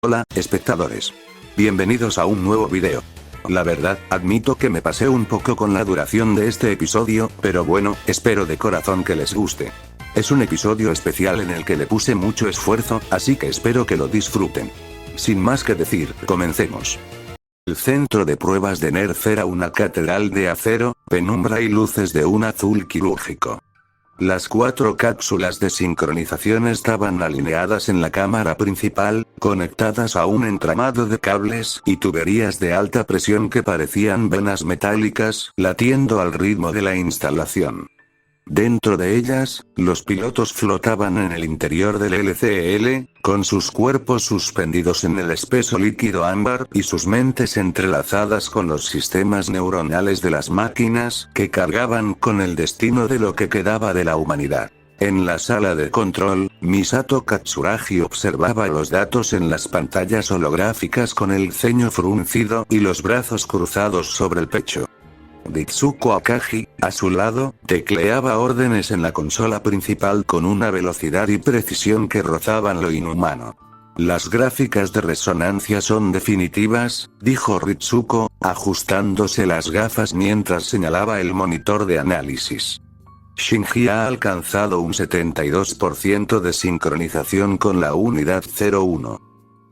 Hola, espectadores. Bienvenidos a un nuevo video. La verdad, admito que me pasé un poco con la duración de este episodio, pero bueno, espero de corazón que les guste. Es un episodio especial en el que le puse mucho esfuerzo, así que espero que lo disfruten. Sin más que decir, comencemos. El centro de pruebas de NERF era una catedral de acero, penumbra y luces de un azul quirúrgico. Las 4 cápsulas de sincronización estaban alineadas en la cámara principal, conectadas a un entramado de cables y tuberías de alta presión que parecían venas metálicas, latiendo al ritmo de la instalación. Dentro de ellas, los pilotos flotaban en el interior del LCL, con sus cuerpos suspendidos en el espeso líquido ámbar y sus mentes entrelazadas con los sistemas neuronales de las máquinas que cargaban con el destino de lo que quedaba de la humanidad. En la sala de control, Misato Katsuragi observaba los datos en las pantallas holográficas con el ceño fruncido y los brazos cruzados sobre el pecho. Ritsuko Akagi, a su lado, tecleaba órdenes en la consola principal con una velocidad y precisión que rozaban lo inhumano. Las gráficas de resonancia son definitivas, dijo Ritsuko, ajustándose las gafas mientras señalaba el monitor de análisis. Shinji ha alcanzado un 72% de sincronización con la unidad 01.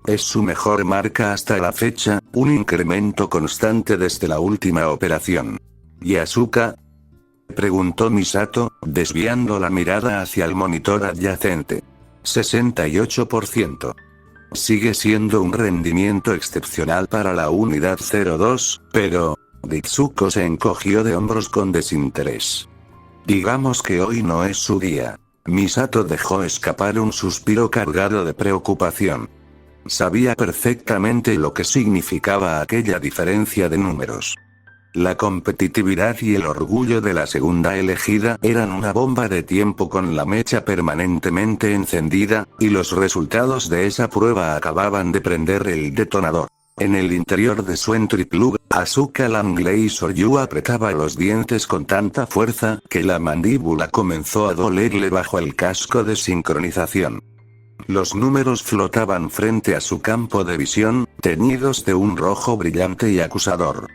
Es su mejor marca hasta la fecha, un incremento constante desde la última operación. ¿Y Asuka?, preguntó Misato, desviando la mirada hacia el monitor adyacente. 68%. Sigue siendo un rendimiento excepcional para la unidad 02, pero... Ritsuko se encogió de hombros con desinterés. Digamos que hoy no es su día. Misato dejó escapar un suspiro cargado de preocupación. Sabía perfectamente lo que significaba aquella diferencia de números. La competitividad y el orgullo de la segunda elegida eran una bomba de tiempo con la mecha permanentemente encendida, y los resultados de esa prueba acababan de prender el detonador. En el interior de su entry-plug, Asuka Langley Soryu apretaba los dientes con tanta fuerza que la mandíbula comenzó a dolerle bajo el casco de sincronización. Los números flotaban frente a su campo de visión, teñidos de un rojo brillante y acusador.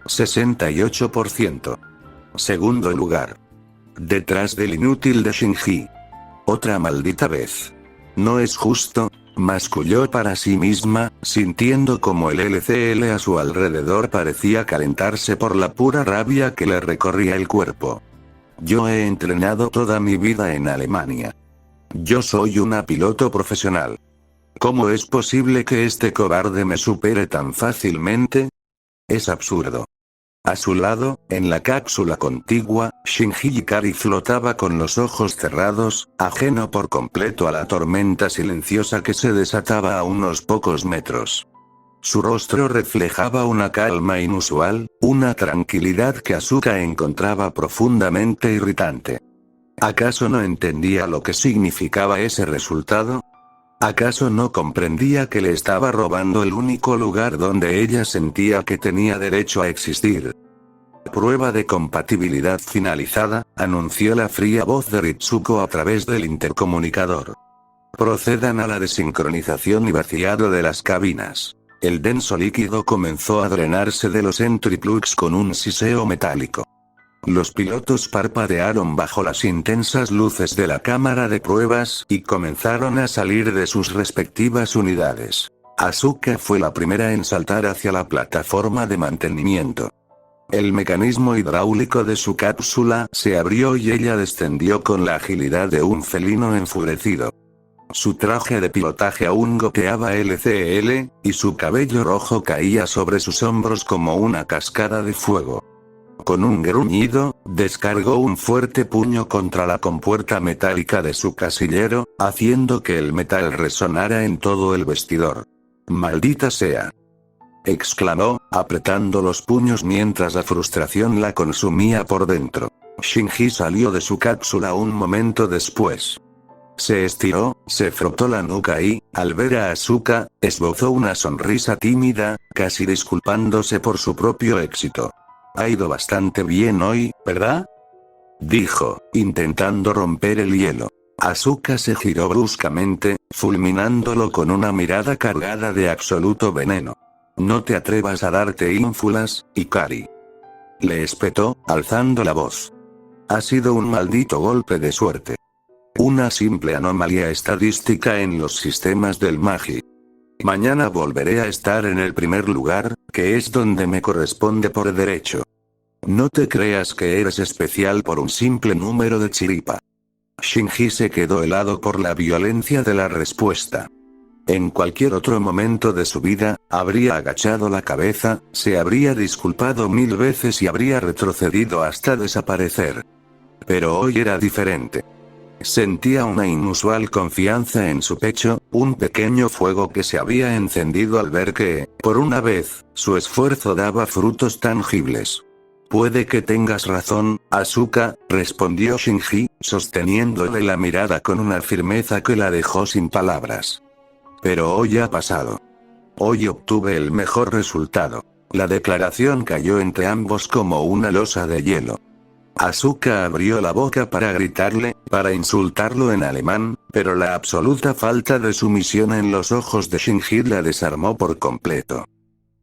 68%. Segundo lugar. Detrás del inútil de Shinji. Otra maldita vez. No es justo, masculló para sí misma, sintiendo como el LCL a su alrededor parecía calentarse por la pura rabia que le recorría el cuerpo. Yo he entrenado toda mi vida en Alemania. Yo soy una piloto profesional. ¿Cómo es posible que este cobarde me supere tan fácilmente? Es absurdo. A su lado, en la cápsula contigua, Shinji Ikari flotaba con los ojos cerrados, ajeno por completo a la tormenta silenciosa que se desataba a unos pocos metros. Su rostro reflejaba una calma inusual, una tranquilidad que Asuka encontraba profundamente irritante. ¿Acaso no entendía lo que significaba ese resultado? ¿Acaso no comprendía que le estaba robando el único lugar donde ella sentía que tenía derecho a existir? Prueba de compatibilidad finalizada, anunció la fría voz de Ritsuko a través del intercomunicador. Procedan a la desincronización y vaciado de las cabinas. El denso líquido comenzó a drenarse de los entry plugs con un siseo metálico. Los pilotos parpadearon bajo las intensas luces de la cámara de pruebas y comenzaron a salir de sus respectivas unidades. Asuka fue la primera en saltar hacia la plataforma de mantenimiento. El mecanismo hidráulico de su cápsula se abrió y ella descendió con la agilidad de un felino enfurecido. Su traje de pilotaje aún goteaba LCL, y su cabello rojo caía sobre sus hombros como una cascada de fuego. Con un gruñido, descargó un fuerte puño contra la compuerta metálica de su casillero, haciendo que el metal resonara en todo el vestidor. ¡Maldita sea!, exclamó, apretando los puños mientras la frustración la consumía por dentro. Shinji salió de su cápsula un momento después. Se estiró, se frotó la nuca y, al ver a Asuka, esbozó una sonrisa tímida, casi disculpándose por su propio éxito. Ha ido bastante bien hoy, ¿verdad?, dijo, intentando romper el hielo. Asuka se giró bruscamente, fulminándolo con una mirada cargada de absoluto veneno. No te atrevas a darte ínfulas, Ikari. Le espetó, alzando la voz. Ha sido un maldito golpe de suerte. Una simple anomalía estadística en los sistemas del Magi. Mañana volveré a estar en el primer lugar, que es donde me corresponde por derecho. No te creas que eres especial por un simple número de chiripa. Shinji se quedó helado por la violencia de la respuesta. En cualquier otro momento de su vida, habría agachado la cabeza, se habría disculpado 1000 veces y habría retrocedido hasta desaparecer. Pero hoy era diferente. Sentía una inusual confianza en su pecho, un pequeño fuego que se había encendido al ver que, por una vez, su esfuerzo daba frutos tangibles. Puede que tengas razón, Asuka, respondió Shinji, sosteniéndole la mirada con una firmeza que la dejó sin palabras. Pero hoy ha pasado. Hoy obtuve el mejor resultado. La declaración cayó entre ambos como una losa de hielo. Asuka abrió la boca para gritarle, para insultarlo en alemán, pero la absoluta falta de sumisión en los ojos de Shinji la desarmó por completo.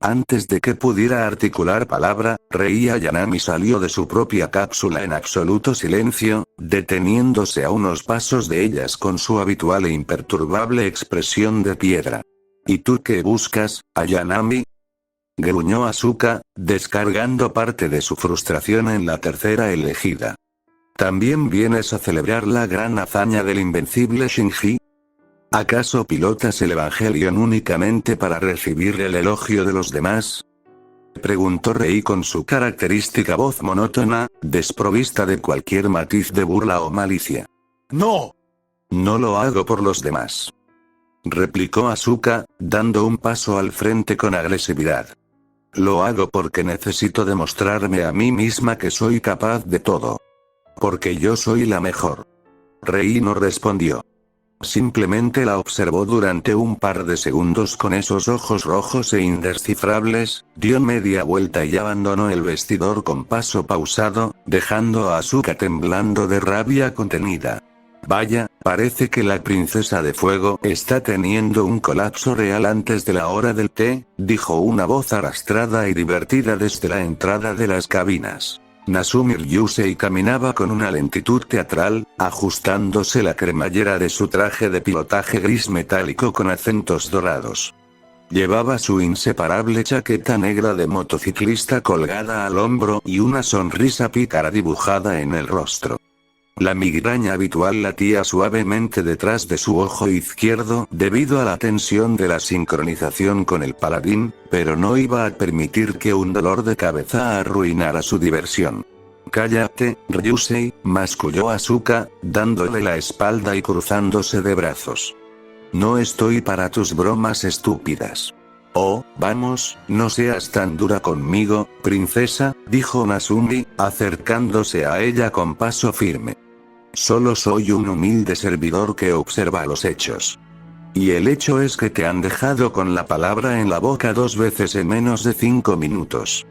Antes de que pudiera articular palabra, Rei Ayanami salió de su propia cápsula en absoluto silencio, deteniéndose a unos pasos de ellas con su habitual e imperturbable expresión de piedra. ¿Y tú qué buscas, Ayanami? Gruñó Asuka, descargando parte de su frustración en la tercera elegida. ¿También vienes a celebrar la gran hazaña del invencible Shinji? ¿Acaso pilotas el Evangelion únicamente para recibir el elogio de los demás? Preguntó Rei con su característica voz monótona, desprovista de cualquier matiz de burla o malicia. ¡No! No lo hago por los demás. Replicó Asuka, dando un paso al frente con agresividad. Lo hago porque necesito demostrarme a mí misma que soy capaz de todo. Porque yo soy la mejor. Rei no respondió. Simplemente la observó durante un par de segundos con esos ojos rojos e indescifrables, dio media vuelta y abandonó el vestidor con paso pausado, dejando a Asuka temblando de rabia contenida. Vaya, parece que la princesa de fuego está teniendo un colapso real antes de la hora del té, dijo una voz arrastrada y divertida desde la entrada de las cabinas. Nasumi Ryusei caminaba con una lentitud teatral, ajustándose la cremallera de su traje de pilotaje gris metálico con acentos dorados. Llevaba su inseparable chaqueta negra de motociclista colgada al hombro y una sonrisa pícara dibujada en el rostro. La migraña habitual latía suavemente detrás de su ojo izquierdo debido a la tensión de la sincronización con el paladín, pero no iba a permitir que un dolor de cabeza arruinara su diversión. Cállate, Ryusei, masculló Asuka, dándole la espalda y cruzándose de brazos. No estoy para tus bromas estúpidas. Oh, vamos, no seas tan dura conmigo, princesa, dijo Nasumi, acercándose a ella con paso firme. Solo soy un humilde servidor que observa los hechos. Y el hecho es que te han dejado con la palabra en la boca 2 veces en menos de 5 minutos.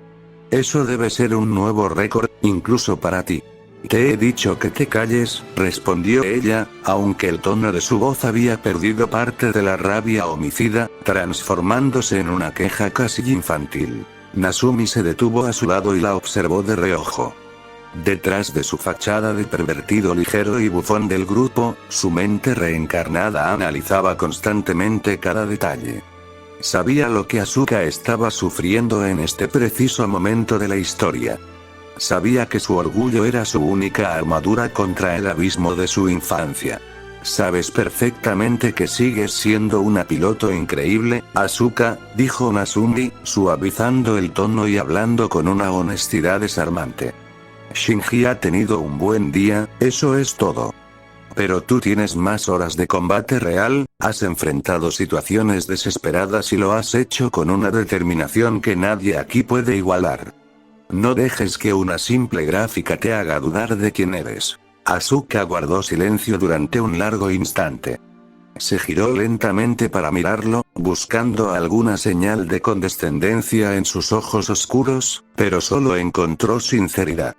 Eso debe ser un nuevo récord, incluso para ti. Te he dicho que te calles, respondió ella, aunque el tono de su voz había perdido parte de la rabia homicida, transformándose en una queja casi infantil. Nasumi se detuvo a su lado y la observó de reojo. Detrás de su fachada de pervertido ligero y bufón del grupo, su mente reencarnada analizaba constantemente cada detalle. Sabía lo que Asuka estaba sufriendo en este preciso momento de la historia. Sabía que su orgullo era su única armadura contra el abismo de su infancia. Sabes perfectamente que sigues siendo una piloto increíble, Asuka, dijo Nasumi, suavizando el tono y hablando con una honestidad desarmante. Shinji ha tenido un buen día, eso es todo. Pero tú tienes más horas de combate real, has enfrentado situaciones desesperadas y lo has hecho con una determinación que nadie aquí puede igualar. No dejes que una simple gráfica te haga dudar de quién eres. Asuka guardó silencio durante un largo instante. Se giró lentamente para mirarlo, buscando alguna señal de condescendencia en sus ojos oscuros, pero solo encontró sinceridad.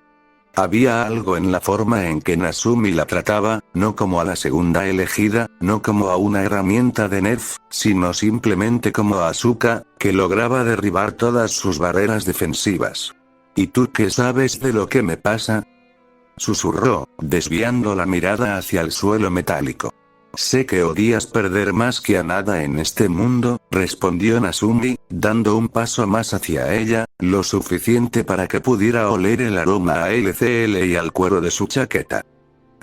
Había algo en la forma en que Nazumi la trataba, no como a la segunda elegida, no como a una herramienta de nerf, sino simplemente como a Asuka, que lograba derribar todas sus barreras defensivas. ¿Y tú qué sabes de lo que me pasa?, susurró, desviando la mirada hacia el suelo metálico. Sé que odias perder más que a nada en este mundo, respondió Nazumi, dando un paso más hacia ella, lo suficiente para que pudiera oler el aroma a LCL y al cuero de su chaqueta.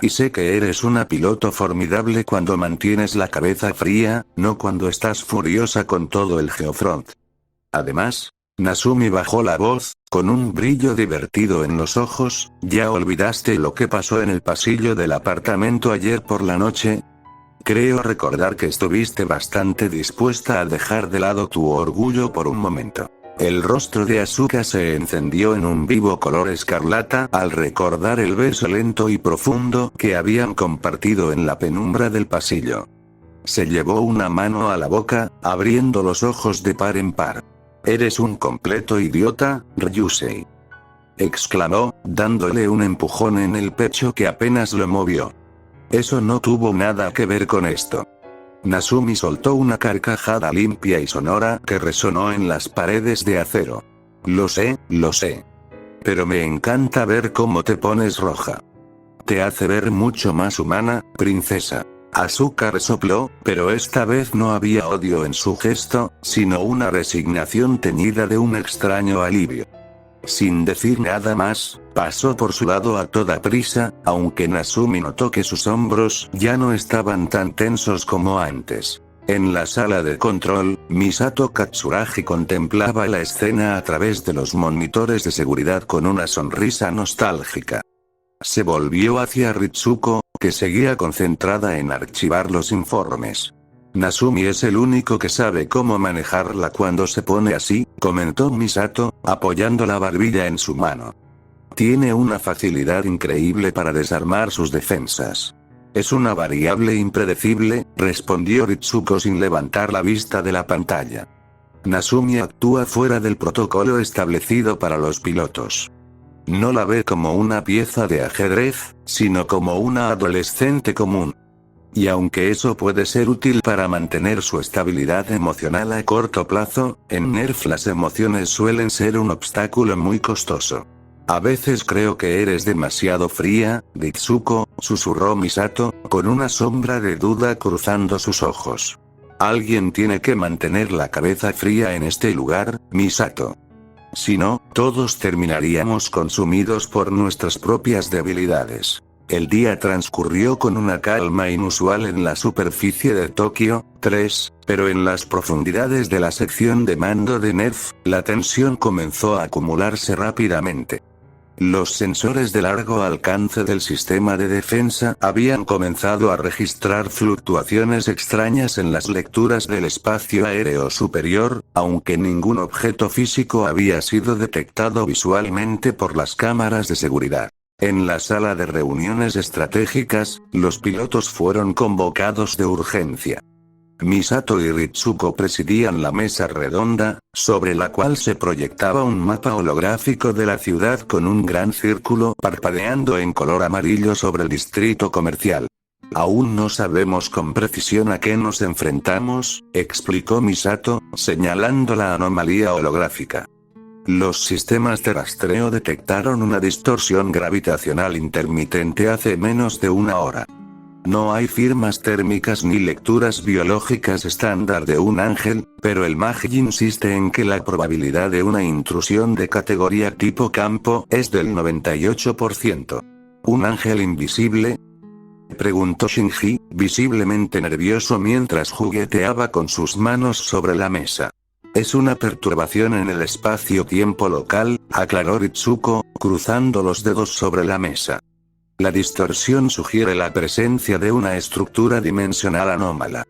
Y sé que eres una piloto formidable cuando mantienes la cabeza fría, no cuando estás furiosa con todo el Geofront. Además, Nazumi bajó la voz, con un brillo divertido en los ojos, ¿ya olvidaste lo que pasó en el pasillo del apartamento ayer por la noche? Creo recordar que estuviste bastante dispuesta a dejar de lado tu orgullo por un momento. El rostro de Asuka se encendió en un vivo color escarlata al recordar el beso lento y profundo que habían compartido en la penumbra del pasillo. Se llevó una mano a la boca, abriendo los ojos de par en par. «Eres un completo idiota, Ryusei», exclamó, dándole un empujón en el pecho que apenas lo movió. Eso no tuvo nada que ver con esto. Nazumi soltó una carcajada limpia y sonora que resonó en las paredes de acero. Lo sé. Pero me encanta ver cómo te pones roja. Te hace ver mucho más humana, princesa. Asuka resopló, pero esta vez no había odio en su gesto, sino una resignación teñida de un extraño alivio. Sin decir nada más, pasó por su lado a toda prisa, aunque Nazumi notó que sus hombros ya no estaban tan tensos como antes. En la sala de control, Misato Katsuragi contemplaba la escena a través de los monitores de seguridad con una sonrisa nostálgica. Se volvió hacia Ritsuko, que seguía concentrada en archivar los informes. Nazumi es el único que sabe cómo manejarla cuando se pone así, comentó Misato, apoyando la barbilla en su mano. Tiene una facilidad increíble para desarmar sus defensas. Es una variable impredecible, respondió Ritsuko sin levantar la vista de la pantalla. Nazumi actúa fuera del protocolo establecido para los pilotos. No la ve como una pieza de ajedrez, sino como una adolescente común. Y aunque eso puede ser útil para mantener su estabilidad emocional a corto plazo, en Nerf las emociones suelen ser un obstáculo muy costoso. A veces creo que eres demasiado fría, Ritsuko, susurró Misato, con una sombra de duda cruzando sus ojos. Alguien tiene que mantener la cabeza fría en este lugar, Misato. Si no, todos terminaríamos consumidos por nuestras propias debilidades. El día transcurrió con una calma inusual en la superficie de Tokio 3, pero en las profundidades de la sección de mando de Nerf, la tensión comenzó a acumularse rápidamente. Los sensores de largo alcance del sistema de defensa habían comenzado a registrar fluctuaciones extrañas en las lecturas del espacio aéreo superior, aunque ningún objeto físico había sido detectado visualmente por las cámaras de seguridad. En la sala de reuniones estratégicas, los pilotos fueron convocados de urgencia. Misato y Ritsuko presidían la mesa redonda, sobre la cual se proyectaba un mapa holográfico de la ciudad con un gran círculo parpadeando en color amarillo sobre el distrito comercial. Aún no sabemos con precisión a qué nos enfrentamos, explicó Misato, señalando la anomalía holográfica. Los sistemas de rastreo detectaron una distorsión gravitacional intermitente hace menos de una hora. No hay firmas térmicas ni lecturas biológicas estándar de un ángel, pero el MAG insiste en que la probabilidad de una intrusión de categoría tipo campo es del 98%. ¿Un ángel invisible?, preguntó Shinji, visiblemente nervioso mientras jugueteaba con sus manos sobre la mesa. Es una perturbación en el espacio-tiempo local, aclaró Ritsuko, cruzando los dedos sobre la mesa. La distorsión sugiere la presencia de una estructura dimensional anómala.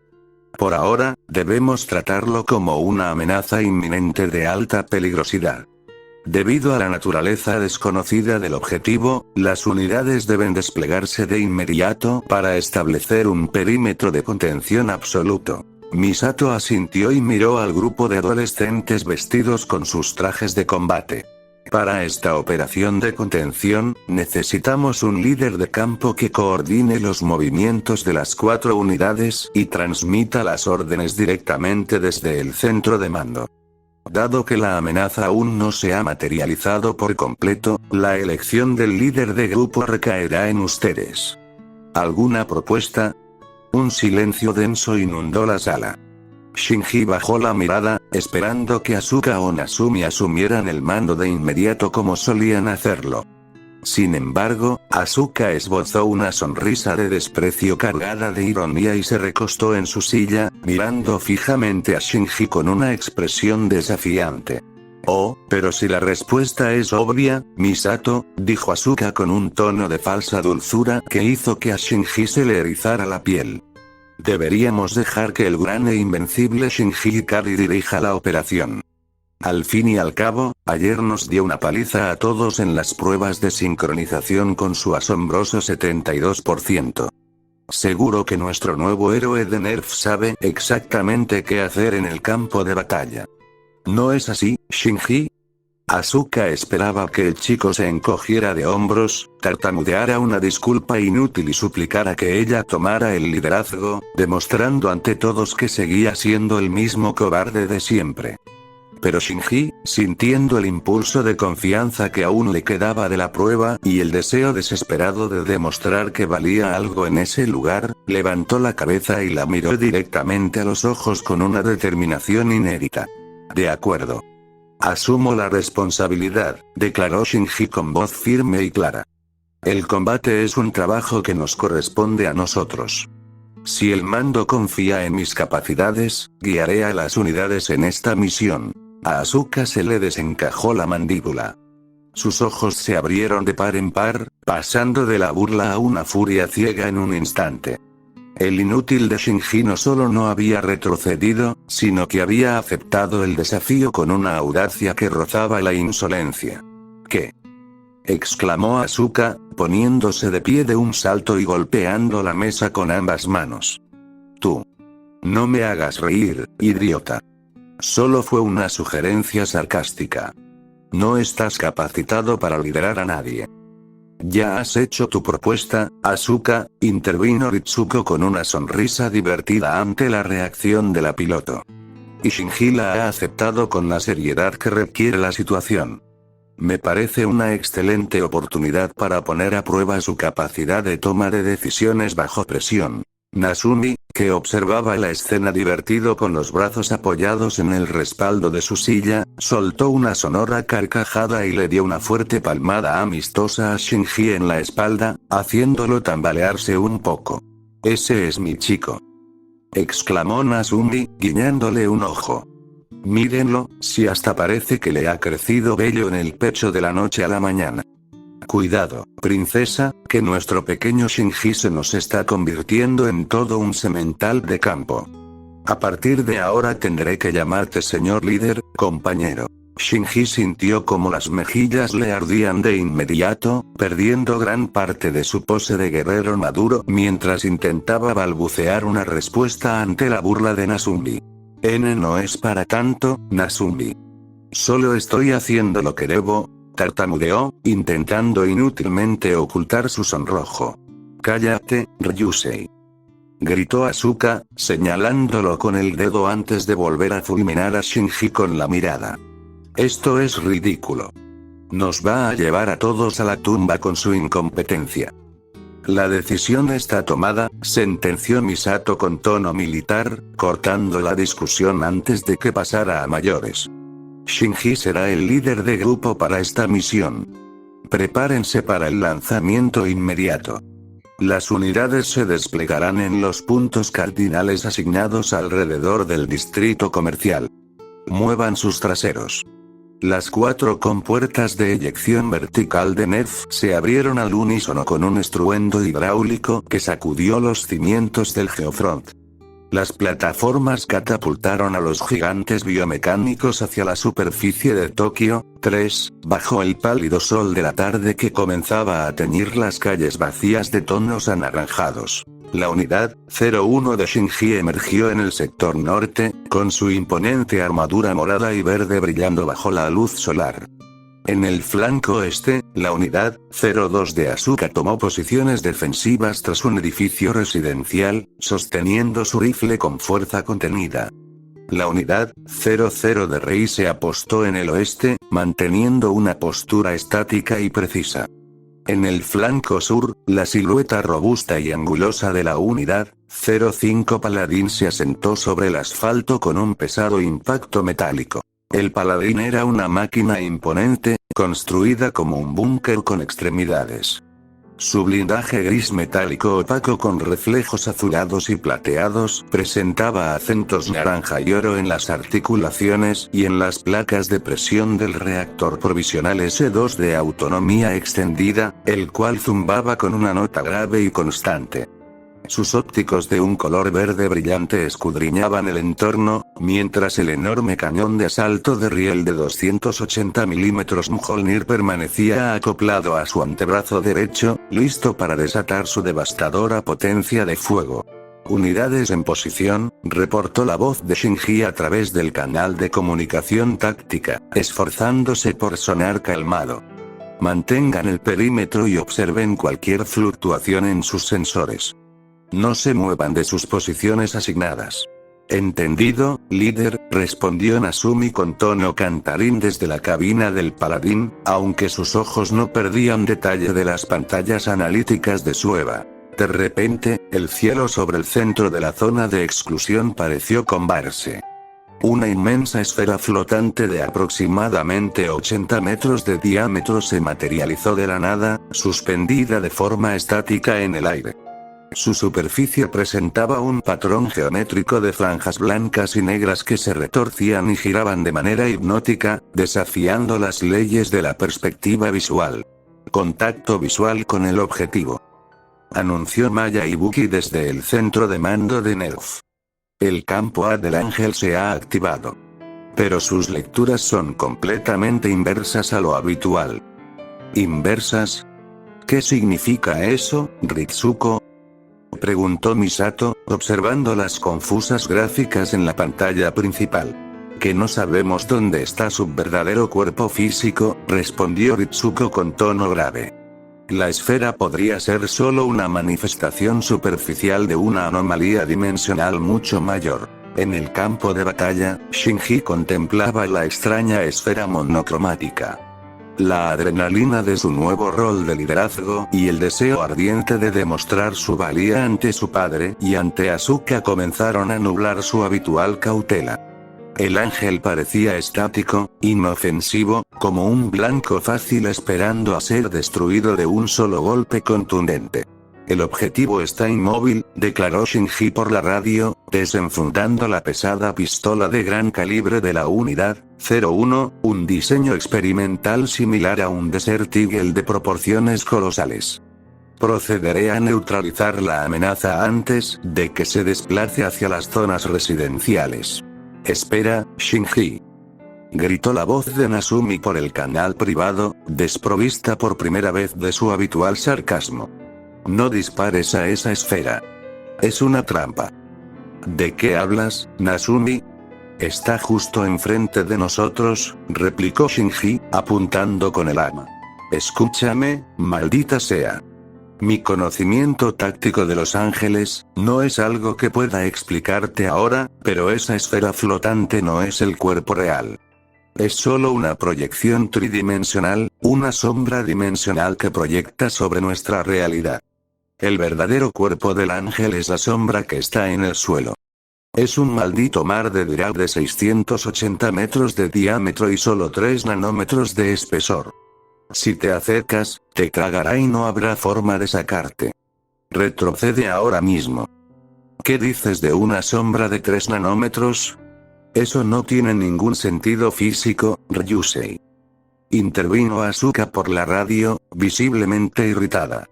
Por ahora, debemos tratarlo como una amenaza inminente de alta peligrosidad. Debido a la naturaleza desconocida del objetivo, las unidades deben desplegarse de inmediato para establecer un perímetro de contención absoluto. Misato asintió y miró al grupo de adolescentes vestidos con sus trajes de combate. Para esta operación de contención, necesitamos un líder de campo que coordine los movimientos de las 4 unidades y transmita las órdenes directamente desde el centro de mando. Dado que la amenaza aún no se ha materializado por completo, la elección del líder de grupo recaerá en ustedes. ¿Alguna propuesta? Un silencio denso inundó la sala. Shinji bajó la mirada, esperando que Asuka o Nasumi asumieran el mando de inmediato como solían hacerlo. Sin embargo, Asuka esbozó una sonrisa de desprecio cargada de ironía y se recostó en su silla, mirando fijamente a Shinji con una expresión desafiante. Oh, pero si la respuesta es obvia, Misato, dijo Asuka con un tono de falsa dulzura que hizo que a Shinji se le erizara la piel. Deberíamos dejar que el gran e invencible Shinji Ikari dirija la operación. Al fin y al cabo, ayer nos dio una paliza a todos en las pruebas de sincronización con su asombroso 72%. Seguro que nuestro nuevo héroe de Nerf sabe exactamente qué hacer en el campo de batalla. ¿No es así, Shinji? Asuka esperaba que el chico se encogiera de hombros, tartamudeara una disculpa inútil y suplicara que ella tomara el liderazgo, demostrando ante todos que seguía siendo el mismo cobarde de siempre. Pero Shinji, sintiendo el impulso de confianza que aún le quedaba de la prueba y el deseo desesperado de demostrar que valía algo en ese lugar, levantó la cabeza y la miró directamente a los ojos con una determinación inédita. De acuerdo. Asumo la responsabilidad, declaró Shinji con voz firme y clara. El combate es un trabajo que nos corresponde a nosotros. Si el mando confía en mis capacidades, guiaré a las unidades en esta misión. A Asuka se le desencajó la mandíbula. Sus ojos se abrieron de par en par, pasando de la burla a una furia ciega en un instante. El inútil de Shinji no solo no había retrocedido, sino que había aceptado el desafío con una audacia que rozaba la insolencia. ¿Qué? Exclamó Asuka, poniéndose de pie de un salto y golpeando la mesa con ambas manos. Tú. No me hagas reír, idiota. Solo fue una sugerencia sarcástica. No estás capacitado para liderar a nadie. Ya has hecho tu propuesta, Asuka, intervino Ritsuko con una sonrisa divertida ante la reacción de la piloto. Y Shinji la ha aceptado con la seriedad que requiere la situación. Me parece una excelente oportunidad para poner a prueba su capacidad de toma de decisiones bajo presión. Nasumi, que observaba la escena divertido con los brazos apoyados en el respaldo de su silla, soltó una sonora carcajada y le dio una fuerte palmada amistosa a Shinji en la espalda, haciéndolo tambalearse un poco. Ese es mi chico. Exclamó Nasumi, guiñándole un ojo. Mírenlo, si hasta parece que le ha crecido vello en el pecho de la noche a la mañana. Cuidado, princesa, que nuestro pequeño Shinji se nos está convirtiendo en todo un semental de campo. A partir de ahora tendré que llamarte señor líder, compañero. Shinji sintió como las mejillas le ardían de inmediato, perdiendo gran parte de su pose de guerrero maduro mientras intentaba balbucear una respuesta ante la burla de Nasumi. No es para tanto, Nasumi. Solo estoy haciendo lo que debo, tartamudeó, intentando inútilmente ocultar su sonrojo. Cállate, Ryusei. Gritó Asuka, señalándolo con el dedo antes de volver a fulminar a Shinji con la mirada. Esto es ridículo. Nos va a llevar a todos a la tumba con su incompetencia. La decisión está tomada, sentenció Misato con tono militar, cortando la discusión antes de que pasara a mayores. Shinji será el líder de grupo para esta misión. Prepárense para el lanzamiento inmediato. Las unidades se desplegarán en los puntos cardinales asignados alrededor del distrito comercial. Muevan sus traseros. Las 4 compuertas de eyección vertical de Nerf se abrieron al unísono con un estruendo hidráulico que sacudió los cimientos del Geofront. Las plataformas catapultaron a los gigantes biomecánicos hacia la superficie de Tokio 3, bajo el pálido sol de la tarde que comenzaba a teñir las calles vacías de tonos anaranjados. La unidad 01 de Shinji emergió en el sector norte, con su imponente armadura morada y verde brillando bajo la luz solar. En el flanco este, la unidad 02 de Asuka tomó posiciones defensivas tras un edificio residencial, sosteniendo su rifle con fuerza contenida. La unidad 00 de Rei se apostó en el oeste, manteniendo una postura estática y precisa. En el flanco sur, la silueta robusta y angulosa de la unidad 05 Paladín se asentó sobre el asfalto con un pesado impacto metálico. El Paladín era una máquina imponente, construida como un búnker con extremidades. Su blindaje gris metálico opaco con reflejos azulados y plateados presentaba acentos naranja y oro en las articulaciones y en las placas de presión del reactor provisional S2 de autonomía extendida, el cual zumbaba con una nota grave y constante. Sus ópticos de un color verde brillante escudriñaban el entorno, mientras el enorme cañón de asalto de riel de 280 mm Mjolnir permanecía acoplado a su antebrazo derecho, listo para desatar su devastadora potencia de fuego. Unidades en posición, reportó la voz de Shinji a través del canal de comunicación táctica, esforzándose por sonar calmado. Mantengan el perímetro y observen cualquier fluctuación en sus sensores. No se muevan de sus posiciones asignadas. Entendido, líder, respondió Nasumi con tono cantarín desde la cabina del Paladín, aunque sus ojos no perdían detalle de las pantallas analíticas de su EVA. De repente, el cielo sobre el centro de la zona de exclusión pareció combarse. Una inmensa esfera flotante de aproximadamente 80 metros de diámetro se materializó de la nada, suspendida de forma estática en el aire. Su superficie presentaba un patrón geométrico de franjas blancas y negras que se retorcían y giraban de manera hipnótica, desafiando las leyes de la perspectiva visual. Contacto visual con el objetivo, anunció Maya Ibuki desde el centro de mando de Nerf. El campo A del ángel se ha activado. Pero sus lecturas son completamente inversas a lo habitual. ¿Inversas? ¿Qué significa eso, Ritsuko?, preguntó Misato, observando las confusas gráficas en la pantalla principal. Que no sabemos dónde está su verdadero cuerpo físico, respondió Ritsuko con tono grave. La esfera podría ser solo una manifestación superficial de una anomalía dimensional mucho mayor. En el campo de batalla, Shinji contemplaba la extraña esfera monocromática. La adrenalina de su nuevo rol de liderazgo y el deseo ardiente de demostrar su valía ante su padre y ante Asuka comenzaron a nublar su habitual cautela. El ángel parecía estático, inofensivo, como un blanco fácil esperando a ser destruido de un solo golpe contundente. El objetivo está inmóvil, declaró Shinji por la radio, desenfundando la pesada pistola de gran calibre de la unidad 01, un diseño experimental similar a un Desert Eagle de proporciones colosales. Procederé a neutralizar la amenaza antes de que se desplace hacia las zonas residenciales. Espera, Shinji, gritó la voz de Nasumi por el canal privado, desprovista por primera vez de su habitual sarcasmo. No dispares a esa esfera. Es una trampa. ¿De qué hablas, Nasumi? Está justo enfrente de nosotros, replicó Shinji, apuntando con el arma. Escúchame, maldita sea. Mi conocimiento táctico de los ángeles, no es algo que pueda explicarte ahora, pero esa esfera flotante no es el cuerpo real. Es solo una proyección tridimensional, una sombra dimensional que proyecta sobre nuestra realidad. El verdadero cuerpo del ángel es la sombra que está en el suelo. Es un maldito mar de Dirac de 680 metros de diámetro y solo 3 nanómetros de espesor. Si te acercas, te tragará y no habrá forma de sacarte. Retrocede ahora mismo. ¿Qué dices de una sombra de 3 nanómetros? Eso no tiene ningún sentido físico, Ryusei. Intervino Asuka por la radio, visiblemente irritada.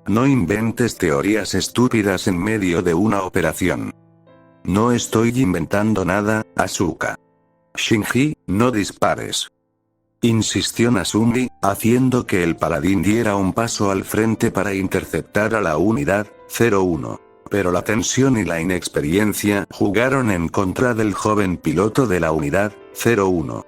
No inventes teorías estúpidas en medio de una operación. No estoy inventando nada, Asuka. Shinji, no dispares. Insistió Nasumi, haciendo que el paladín diera un paso al frente para interceptar a la unidad 01. Pero la tensión y la inexperiencia jugaron en contra del joven piloto de la unidad 01.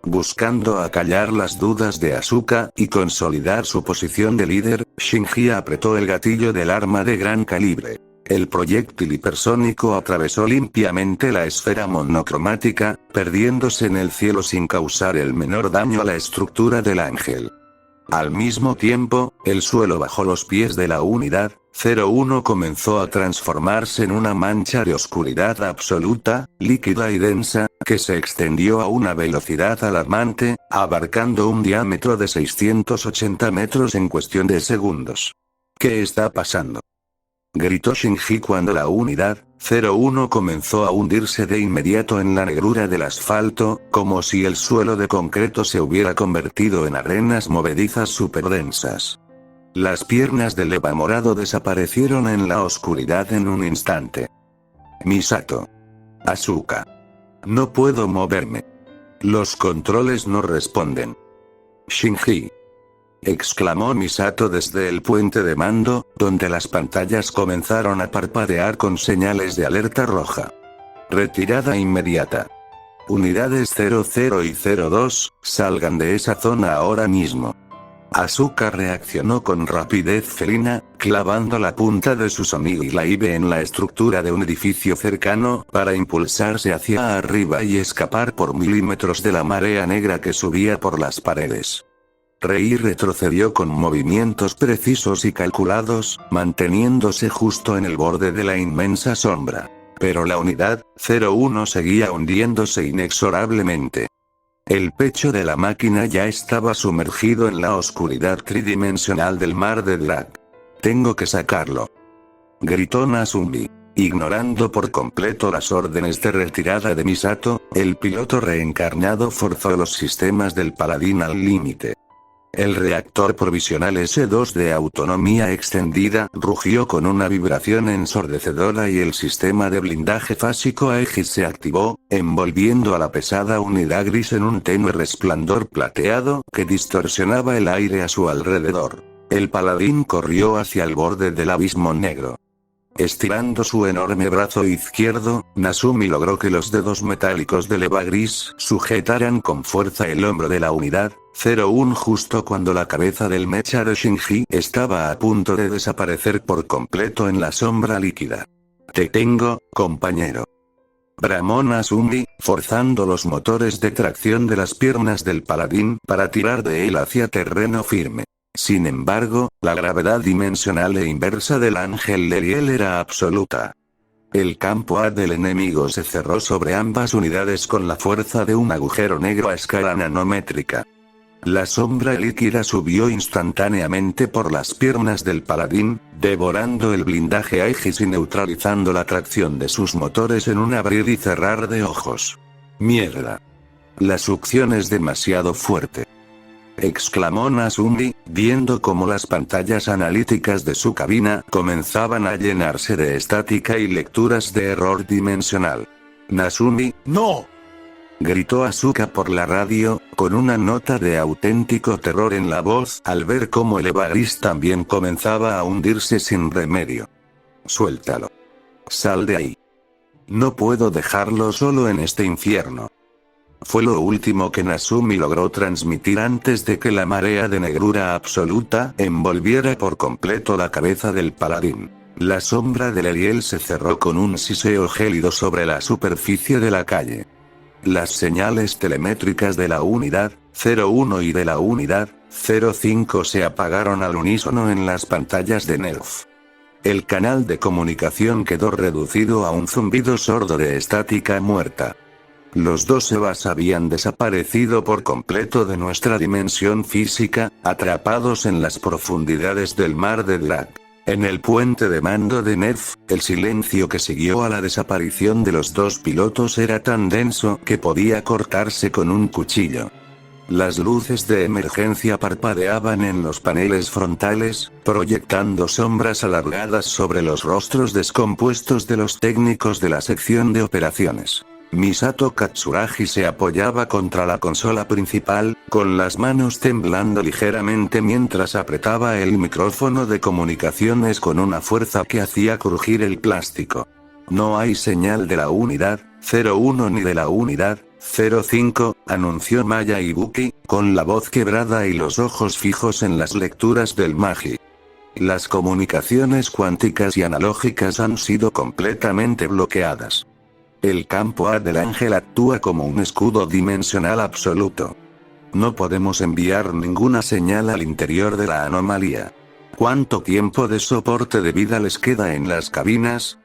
Buscando acallar las dudas de Asuka y consolidar su posición de líder, Shinji apretó el gatillo del arma de gran calibre. El proyectil hipersónico atravesó limpiamente la esfera monocromática, perdiéndose en el cielo sin causar el menor daño a la estructura del ángel. Al mismo tiempo, el suelo bajo los pies de la unidad 01 comenzó a transformarse en una mancha de oscuridad absoluta, líquida y densa, que se extendió a una velocidad alarmante, abarcando un diámetro de 680 metros en cuestión de segundos. ¿Qué está pasando?, gritó Shinji cuando la unidad 01 comenzó a hundirse de inmediato en la negrura del asfalto, como si el suelo de concreto se hubiera convertido en arenas movedizas superdensas. Las piernas del Eva morado desaparecieron en la oscuridad en un instante. Misato. Asuka. No puedo moverme. Los controles no responden. Shinji, exclamó Misato desde el puente de mando, donde las pantallas comenzaron a parpadear con señales de alerta roja. Retirada inmediata. Unidades 00 y 02, salgan de esa zona ahora mismo. Asuka reaccionó con rapidez felina, clavando la punta de su Sonigly en la estructura de un edificio cercano, para impulsarse hacia arriba y escapar por milímetros de la marea negra que subía por las paredes. Rei retrocedió con movimientos precisos y calculados, manteniéndose justo en el borde de la inmensa sombra. Pero la unidad 01 seguía hundiéndose inexorablemente. El pecho de la máquina ya estaba sumergido en la oscuridad tridimensional del mar de Drag. Tengo que sacarlo, gritó Nasumi. Ignorando por completo las órdenes de retirada de Misato, el piloto reencarnado forzó los sistemas del paladín al límite. El reactor provisional S2 de autonomía extendida rugió con una vibración ensordecedora y el sistema de blindaje fásico Aegis se activó, envolviendo a la pesada unidad gris en un tenue resplandor plateado que distorsionaba el aire a su alrededor. El paladín corrió hacia el borde del abismo negro. Estirando su enorme brazo izquierdo, Nasumi logró que los dedos metálicos del Eva gris sujetaran con fuerza el hombro de la unidad 01 justo cuando la cabeza del mecha de Shinji estaba a punto de desaparecer por completo en la sombra líquida. Te tengo, compañero, bramó Nasumi, forzando los motores de tracción de las piernas del paladín para tirar de él hacia terreno firme. Sin embargo, la gravedad dimensional e inversa del ángel Leriel era absoluta. El campo A del enemigo se cerró sobre ambas unidades con la fuerza de un agujero negro a escala nanométrica. La sombra líquida subió instantáneamente por las piernas del paladín, devorando el blindaje Aegis y neutralizando la tracción de sus motores en un abrir y cerrar de ojos. ¡Mierda! La succión es demasiado fuerte, exclamó Nasumi, viendo cómo las pantallas analíticas de su cabina comenzaban a llenarse de estática y lecturas de error dimensional. Nasumi, ¡no!, gritó Asuka por la radio, con una nota de auténtico terror en la voz al ver cómo el Eva gris también comenzaba a hundirse sin remedio. Suéltalo. Sal de ahí. No puedo dejarlo solo en este infierno. Fue lo último que Nasumi logró transmitir antes de que la marea de negrura absoluta envolviera por completo la cabeza del paladín. La sombra de Leriel se cerró con un siseo gélido sobre la superficie de la calle. Las señales telemétricas de la unidad 01 y de la unidad 05 se apagaron al unísono en las pantallas de Nerf. El canal de comunicación quedó reducido a un zumbido sordo de estática muerta. Los dos Evas habían desaparecido por completo de nuestra dimensión física, atrapados en las profundidades del mar de Drag. En el puente de mando de Nerf, el silencio que siguió a la desaparición de los dos pilotos era tan denso que podía cortarse con un cuchillo. Las luces de emergencia parpadeaban en los paneles frontales, proyectando sombras alargadas sobre los rostros descompuestos de los técnicos de la sección de operaciones. Misato Katsuragi se apoyaba contra la consola principal, con las manos temblando ligeramente mientras apretaba el micrófono de comunicaciones con una fuerza que hacía crujir el plástico. No hay señal de la unidad 01 ni de la unidad 05, anunció Maya Ibuki, con la voz quebrada y los ojos fijos en las lecturas del Magi. Las comunicaciones cuánticas y analógicas han sido completamente bloqueadas. El campo A del ángel actúa como un escudo dimensional absoluto. No podemos enviar ninguna señal al interior de la anomalía. ¿Cuánto tiempo de soporte de vida les queda en las cabinas?,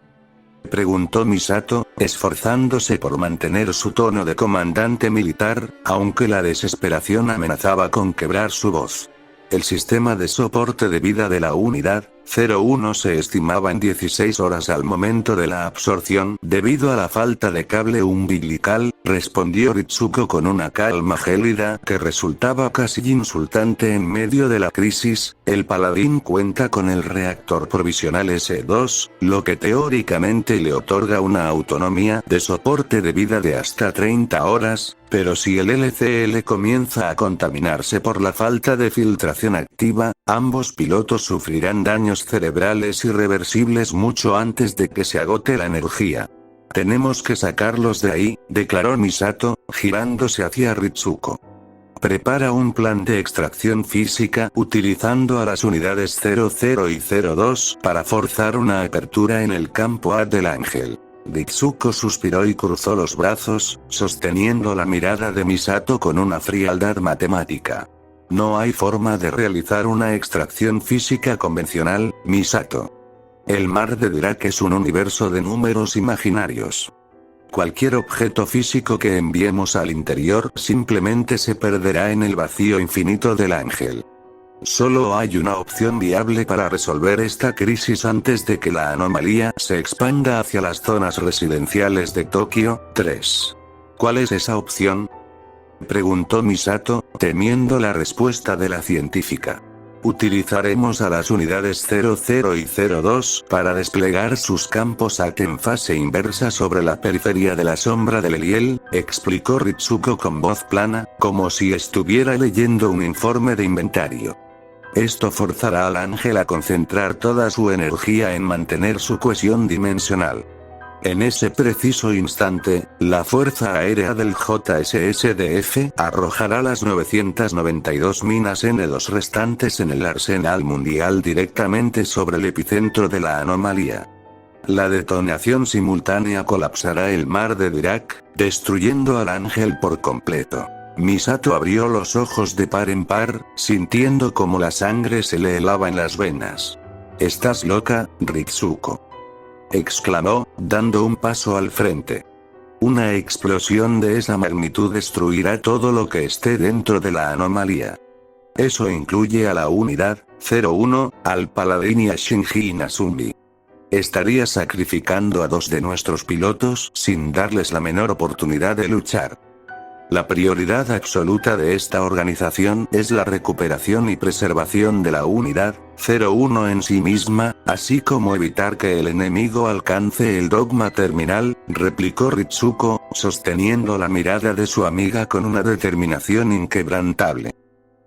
preguntó Misato, esforzándose por mantener su tono de comandante militar, aunque la desesperación amenazaba con quebrar su voz. El sistema de soporte de vida de la unidad 01 se estimaba en 16 horas al momento de la absorción, debido a la falta de cable umbilical, respondió Ritsuko con una calma gélida que resultaba casi insultante en medio de la crisis. El paladín cuenta con el reactor provisional S2, lo que teóricamente le otorga una autonomía de soporte de vida de hasta 30 horas, pero si el LCL comienza a contaminarse por la falta de filtración activa, ambos pilotos sufrirán daños cerebrales irreversibles mucho antes de que se agote la energía. Tenemos que sacarlos de ahí, declaró Misato, girándose hacia Ritsuko. Prepara un plan de extracción física utilizando a las unidades 00 y 02 para forzar una apertura en el campo A del ángel. Ritsuko suspiró y cruzó los brazos, sosteniendo la mirada de Misato con una frialdad matemática. No hay forma de realizar una extracción física convencional, Misato. El mar de Dirac es un universo de números imaginarios. Cualquier objeto físico que enviemos al interior simplemente se perderá en el vacío infinito del ángel. Solo hay una opción viable para resolver esta crisis antes de que la anomalía se expanda hacia las zonas residenciales de Tokio 3. ¿Cuál es esa opción?, preguntó Misato, temiendo la respuesta de la científica. Utilizaremos a las unidades 00 y 02 para desplegar sus campos AT en fase inversa sobre la periferia de la sombra del Eliel, explicó Ritsuko con voz plana, como si estuviera leyendo un informe de inventario. Esto forzará al ángel a concentrar toda su energía en mantener su cohesión dimensional. En ese preciso instante, la Fuerza Aérea del JSSDF arrojará las 992 minas N2 restantes en el arsenal mundial directamente sobre el epicentro de la anomalía. La detonación simultánea colapsará el mar de Dirac, destruyendo al ángel por completo. Misato abrió los ojos de par en par, sintiendo como la sangre se le helaba en las venas. «¿Estás loca, Ritsuko?», exclamó, dando un paso al frente. Una explosión de esa magnitud destruirá todo lo que esté dentro de la anomalía. Eso incluye a la unidad 01, al paladín y a Shinji Inazumi. Estaría sacrificando a 2 de nuestros pilotos sin darles la menor oportunidad de luchar. La prioridad absoluta de esta organización es la recuperación y preservación de la unidad 01 en sí misma, así como evitar que el enemigo alcance el dogma terminal, replicó Ritsuko, sosteniendo la mirada de su amiga con una determinación inquebrantable.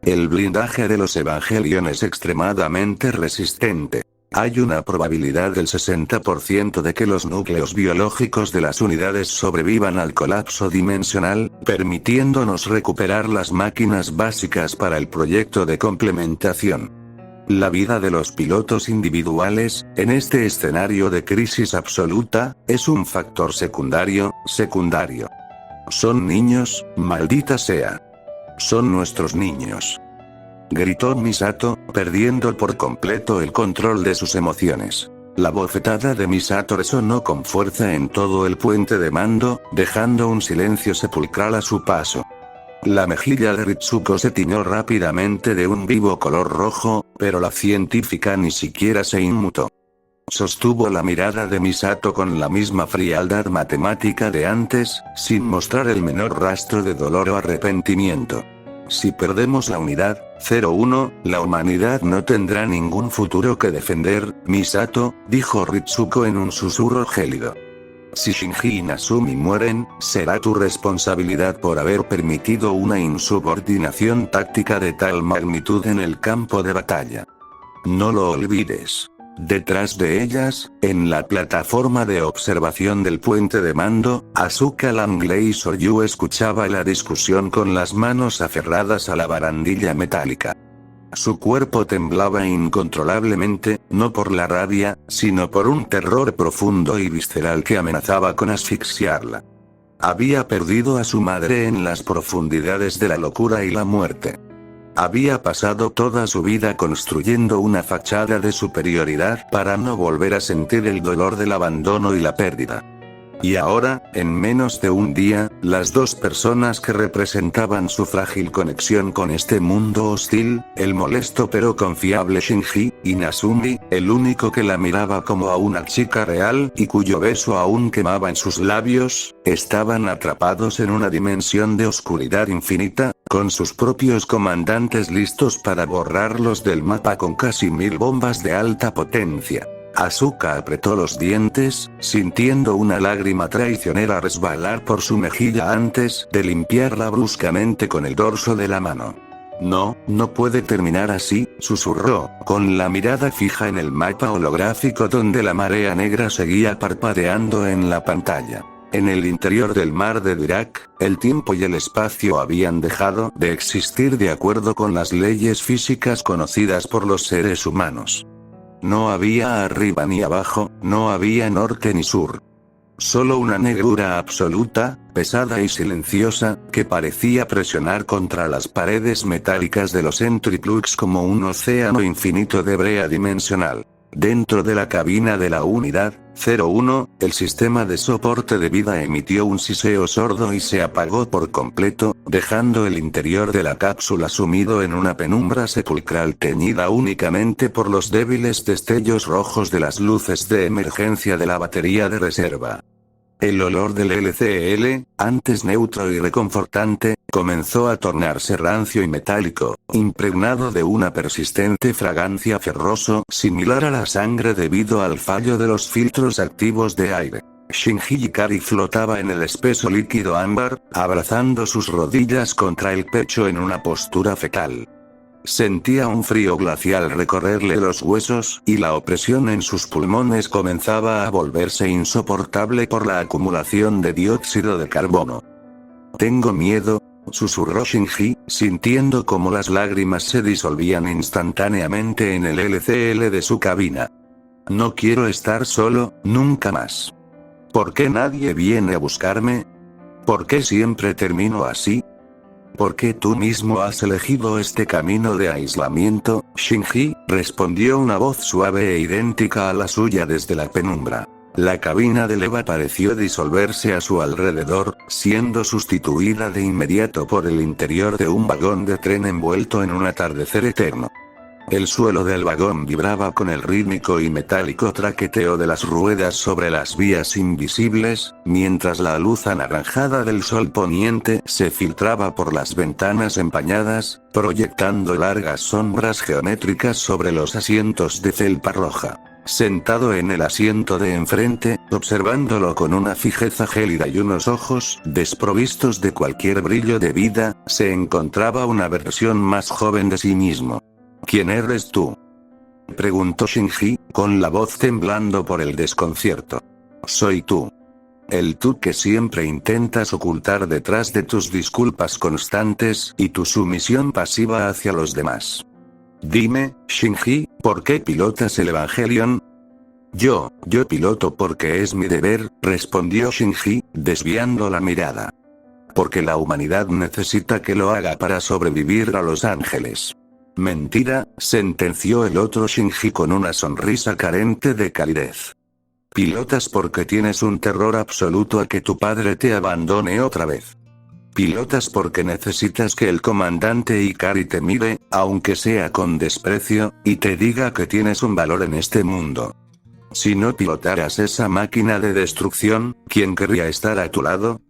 El blindaje de los Evangelion es extremadamente resistente. Hay una probabilidad del 60% de que los núcleos biológicos de las unidades sobrevivan al colapso dimensional, permitiéndonos recuperar las máquinas básicas para el proyecto de complementación. La vida de los pilotos individuales, en este escenario de crisis absoluta, es un factor secundario. Son niños, maldita sea. Son nuestros niños. Gritó Misato, perdiendo por completo el control de sus emociones. La bofetada de Misato resonó con fuerza en todo el puente de mando, dejando un silencio sepulcral a su paso. La mejilla de Ritsuko se tiñó rápidamente de un vivo color rojo, pero la científica ni siquiera se inmutó. Sostuvo la mirada de Misato con la misma frialdad matemática de antes, sin mostrar el menor rastro de dolor o arrepentimiento. Si perdemos la unidad 01, la humanidad no tendrá ningún futuro que defender, Misato, dijo Ritsuko en un susurro gélido. Si Shinji y Nazumi mueren, será tu responsabilidad por haber permitido una insubordinación táctica de tal magnitud en el campo de batalla. No lo olvides. Detrás de ellas, en la plataforma de observación del puente de mando, Asuka Langley Soryu escuchaba la discusión con las manos aferradas a la barandilla metálica. Su cuerpo temblaba incontrolablemente, no por la rabia, sino por un terror profundo y visceral que amenazaba con asfixiarla. Había perdido a su madre en las profundidades de la locura y la muerte. Había pasado toda su vida construyendo una fachada de superioridad para no volver a sentir el dolor del abandono y la pérdida. Y ahora, en menos de un día, las dos personas que representaban su frágil conexión con este mundo hostil, el molesto pero confiable Shinji, y Nazumi, el único que la miraba como a una chica real y cuyo beso aún quemaba en sus labios, estaban atrapados en una dimensión de oscuridad infinita, con sus propios comandantes listos para borrarlos del mapa con casi 1000 bombas de alta potencia. Asuka apretó los dientes, sintiendo una lágrima traicionera resbalar por su mejilla antes de limpiarla bruscamente con el dorso de la mano. No, no puede terminar así, susurró, con la mirada fija en el mapa holográfico donde la marea negra seguía parpadeando en la pantalla. En el interior del mar de Dirac, el tiempo y el espacio habían dejado de existir de acuerdo con las leyes físicas conocidas por los seres humanos. No había arriba ni abajo, no había norte ni sur. Solo una negrura absoluta, pesada y silenciosa, que parecía presionar contra las paredes metálicas de los Entriplugs como un océano infinito de brea dimensional. Dentro de la cabina de la unidad 01, el sistema de soporte de vida emitió un siseo sordo y se apagó por completo, dejando el interior de la cápsula sumido en una penumbra sepulcral teñida únicamente por los débiles destellos rojos de las luces de emergencia de la batería de reserva. El olor del LCL, antes neutro y reconfortante, comenzó a tornarse rancio y metálico, impregnado de una persistente fragancia ferroso similar a la sangre debido al fallo de los filtros activos de aire. Shinji Ikari flotaba en el espeso líquido ámbar, abrazando sus rodillas contra el pecho en una postura fetal. Sentía un frío glacial recorrerle los huesos, y la opresión en sus pulmones comenzaba a volverse insoportable por la acumulación de dióxido de carbono. «Tengo miedo», susurró Shinji, sintiendo como las lágrimas se disolvían instantáneamente en el LCL de su cabina. «No quiero estar solo, nunca más. ¿Por qué nadie viene a buscarme? ¿Por qué siempre termino así? ¿Por qué tú mismo has elegido este camino de aislamiento, Shinji?», respondió una voz suave e idéntica a la suya desde la penumbra. La cabina del EVA pareció disolverse a su alrededor, siendo sustituida de inmediato por el interior de un vagón de tren envuelto en un atardecer eterno. El suelo del vagón vibraba con el rítmico y metálico traqueteo de las ruedas sobre las vías invisibles, mientras la luz anaranjada del sol poniente se filtraba por las ventanas empañadas, proyectando largas sombras geométricas sobre los asientos de felpa roja. Sentado en el asiento de enfrente, observándolo con una fijeza gélida y unos ojos desprovistos de cualquier brillo de vida, se encontraba una versión más joven de sí mismo. «¿Quién eres tú?», preguntó Shinji, con la voz temblando por el desconcierto. «Soy tú. El tú que siempre intentas ocultar detrás de tus disculpas constantes y tu sumisión pasiva hacia los demás. Dime, Shinji, ¿por qué pilotas el Evangelion?». Yo piloto porque es mi deber», respondió Shinji, desviando la mirada. «Porque la humanidad necesita que lo haga para sobrevivir a los ángeles». «Mentira», sentenció el otro Shinji con una sonrisa carente de calidez. «Pilotas porque tienes un terror absoluto a que tu padre te abandone otra vez. Pilotas porque necesitas que el comandante Ikari te mire, aunque sea con desprecio, y te diga que tienes un valor en este mundo. Si no pilotaras esa máquina de destrucción, ¿quién querría estar a tu lado?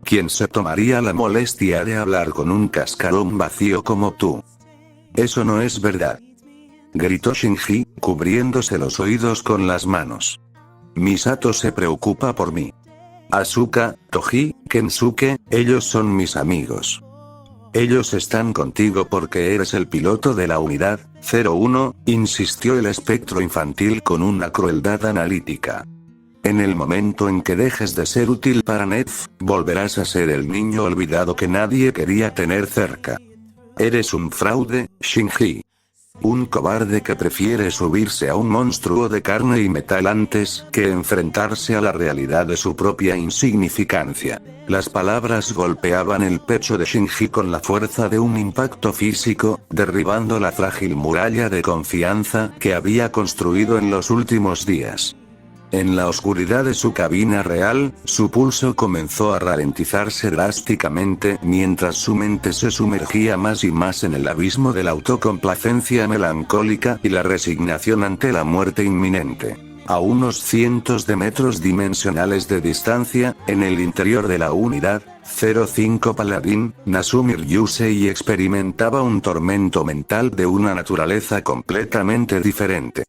¿Quién se tomaría la molestia de hablar con un cascarón vacío como tú?». «Eso no es verdad», gritó Shinji, cubriéndose los oídos con las manos. «Misato se preocupa por mí. Asuka, Toji, Kensuke, ellos son mis amigos. Ellos están contigo porque eres el piloto de la unidad 01, insistió el espectro infantil con una crueldad analítica. En el momento en que dejes de ser útil para Nef, volverás a ser el niño olvidado que nadie quería tener cerca. Eres un fraude, Shinji. Un cobarde que prefiere subirse a un monstruo de carne y metal antes que enfrentarse a la realidad de su propia insignificancia. Las palabras golpeaban el pecho de Shinji con la fuerza de un impacto físico, derribando la frágil muralla de confianza que había construido en los últimos días. En la oscuridad de su cabina real, su pulso comenzó a ralentizarse drásticamente mientras su mente se sumergía más y más en el abismo de la autocomplacencia melancólica y la resignación ante la muerte inminente. A unos cientos de metros dimensionales de distancia, en el interior de la unidad 05 Paladín, Nasumi Ryusei experimentaba un tormento mental de una naturaleza completamente diferente.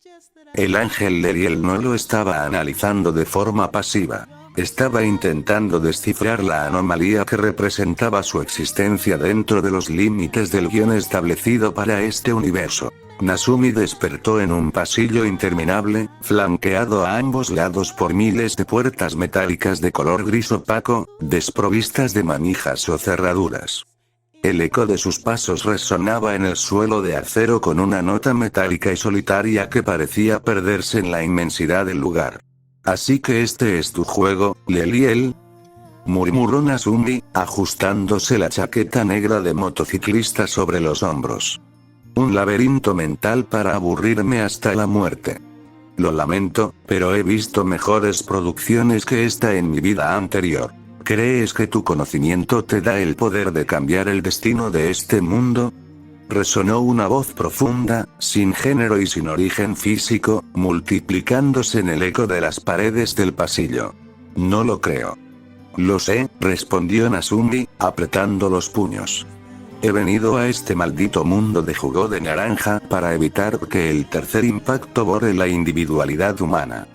El ángel Leriel no lo estaba analizando de forma pasiva. Estaba intentando descifrar la anomalía que representaba su existencia dentro de los límites del guión establecido para este universo. Nasumi despertó en un pasillo interminable, flanqueado a ambos lados por miles de puertas metálicas de color gris opaco, desprovistas de manijas o cerraduras. El eco de sus pasos resonaba en el suelo de acero con una nota metálica y solitaria que parecía perderse en la inmensidad del lugar. «Así que este es tu juego, Leliel», murmuró Nasumi, ajustándose la chaqueta negra de motociclista sobre los hombros. «Un laberinto mental para aburrirme hasta la muerte. Lo lamento, pero he visto mejores producciones que esta en mi vida anterior. ¿Crees que tu conocimiento te da el poder de cambiar el destino de este mundo?», resonó una voz profunda, sin género y sin origen físico, multiplicándose en el eco de las paredes del pasillo. «No lo creo». «Lo sé», respondió Nasumi, apretando los puños. «He venido a este maldito mundo de jugo de naranja para evitar que el tercer impacto borre la individualidad humana.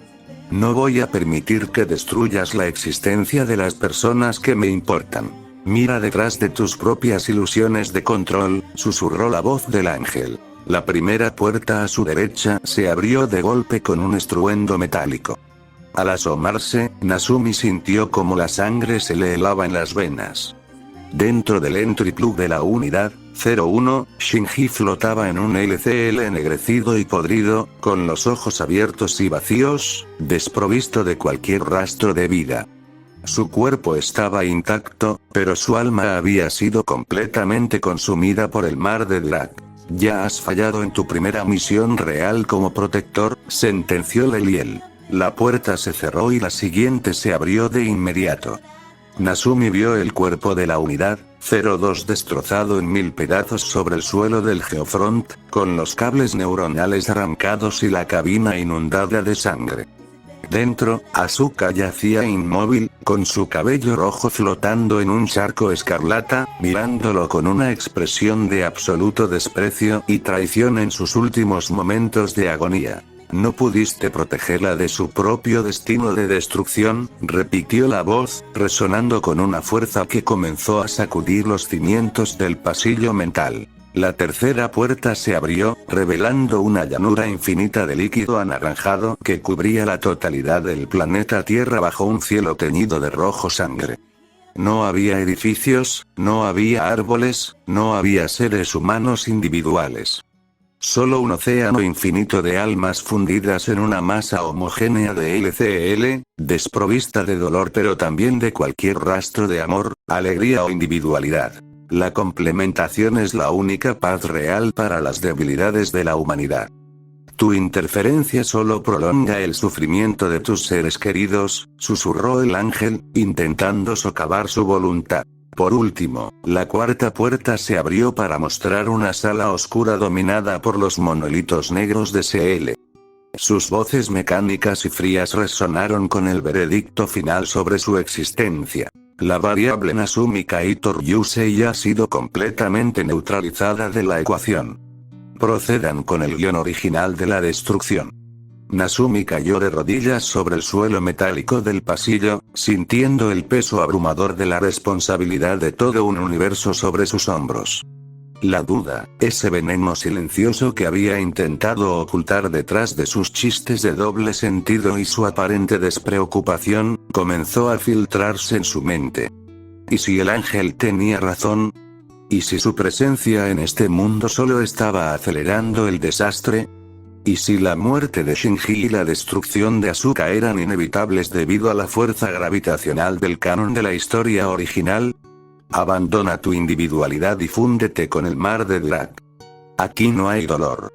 No voy a permitir que destruyas la existencia de las personas que me importan. Mira detrás de tus propias ilusiones de control», susurró la voz del ángel. La primera puerta a su derecha se abrió de golpe con un estruendo metálico. Al asomarse, Nasumi sintió como la sangre se le helaba en las venas. Dentro del entry plug de la unidad 01, Shinji flotaba en un LCL ennegrecido y podrido, con los ojos abiertos y vacíos, desprovisto de cualquier rastro de vida. Su cuerpo estaba intacto, pero su alma había sido completamente consumida por el mar de Drag. «Ya has fallado en tu primera misión real como protector», sentenció Leliel. La puerta se cerró y la siguiente se abrió de inmediato. Nasumi vio el cuerpo de la unidad 02 destrozado en 1000 pedazos sobre el suelo del Geofront, con los cables neuronales arrancados y la cabina inundada de sangre. Dentro, Asuka yacía inmóvil, con su cabello rojo flotando en un charco escarlata, mirándolo con una expresión de absoluto desprecio y traición en sus últimos momentos de agonía. «No pudiste protegerla de su propio destino de destrucción», repitió la voz, resonando con una fuerza que comenzó a sacudir los cimientos del pasillo mental. La tercera puerta se abrió, revelando una llanura infinita de líquido anaranjado que cubría la totalidad del planeta Tierra bajo un cielo teñido de rojo sangre. No había edificios, no había árboles, no había seres humanos individuales. Solo un océano infinito de almas fundidas en una masa homogénea de LCL, desprovista de dolor pero también de cualquier rastro de amor, alegría o individualidad. La complementación es la única paz real para las debilidades de la humanidad. Tu interferencia solo prolonga el sufrimiento de tus seres queridos, susurró el ángel, intentando socavar su voluntad. Por último, la cuarta puerta se abrió para mostrar una sala oscura dominada por los monolitos negros de CL. Sus voces mecánicas y frías resonaron con el veredicto final sobre su existencia. La variable Nasumi Kaito Ryusei ha sido completamente neutralizada de la ecuación. Procedan con el guión original de la destrucción. Nazumi cayó de rodillas sobre el suelo metálico del pasillo, sintiendo el peso abrumador de la responsabilidad de todo un universo sobre sus hombros. La duda, ese veneno silencioso que había intentado ocultar detrás de sus chistes de doble sentido y su aparente despreocupación, comenzó a filtrarse en su mente. ¿Y si el ángel tenía razón? ¿Y si su presencia en este mundo solo estaba acelerando el desastre? ¿Y si la muerte de Shinji y la destrucción de Asuka eran inevitables debido a la fuerza gravitacional del canon de la historia original? Abandona tu individualidad y fúndete con el mar de Drak. Aquí no hay dolor.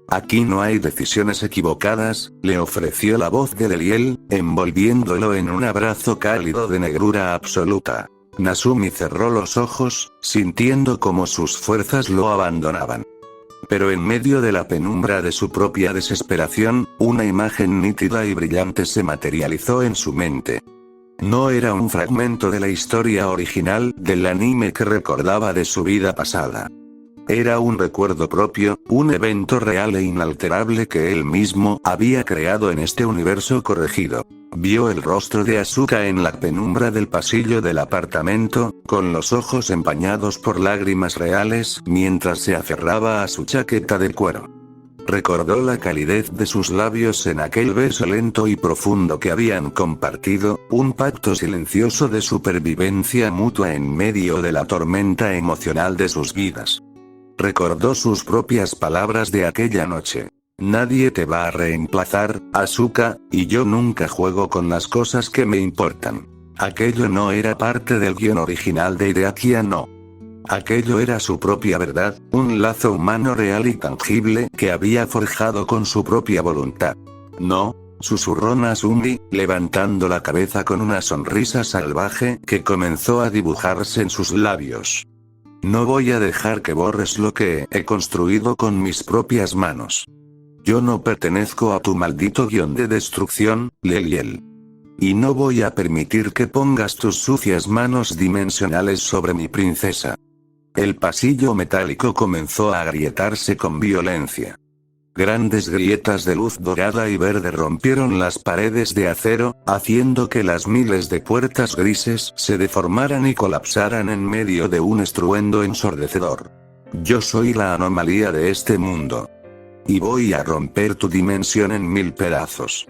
Aquí no hay decisiones equivocadas, le ofreció la voz de Leliel, envolviéndolo en un abrazo cálido de negrura absoluta. Nazumi cerró los ojos, sintiendo como sus fuerzas lo abandonaban. Pero en medio de la penumbra de su propia desesperación, una imagen nítida y brillante se materializó en su mente. No era un fragmento de la historia original del anime que recordaba de su vida pasada. Era un recuerdo propio, un evento real e inalterable que él mismo había creado en este universo corregido. Vio el rostro de Asuka en la penumbra del pasillo del apartamento, con los ojos empañados por lágrimas reales, mientras se aferraba a su chaqueta de cuero. Recordó la calidez de sus labios en aquel beso lento y profundo que habían compartido, un pacto silencioso de supervivencia mutua en medio de la tormenta emocional de sus vidas. Recordó sus propias palabras de aquella noche. Nadie te va a reemplazar, Asuka, y yo nunca juego con las cosas que me importan. Aquello no era parte del guión original de Hideaki Anno. Aquello era su propia verdad, un lazo humano real y tangible que había forjado con su propia voluntad. No, susurró Nazumi, levantando la cabeza con una sonrisa salvaje que comenzó a dibujarse en sus labios. No voy a dejar que borres lo que he construido con mis propias manos. Yo no pertenezco a tu maldito guión de destrucción, Leliel. Y no voy a permitir que pongas tus sucias manos dimensionales sobre mi princesa. El pasillo metálico comenzó a agrietarse con violencia. Grandes grietas de luz dorada y verde rompieron las paredes de acero, haciendo que las miles de puertas grises se deformaran y colapsaran en medio de un estruendo ensordecedor. Yo soy la anomalía de este mundo. Y voy a romper tu dimensión en 1000 pedazos.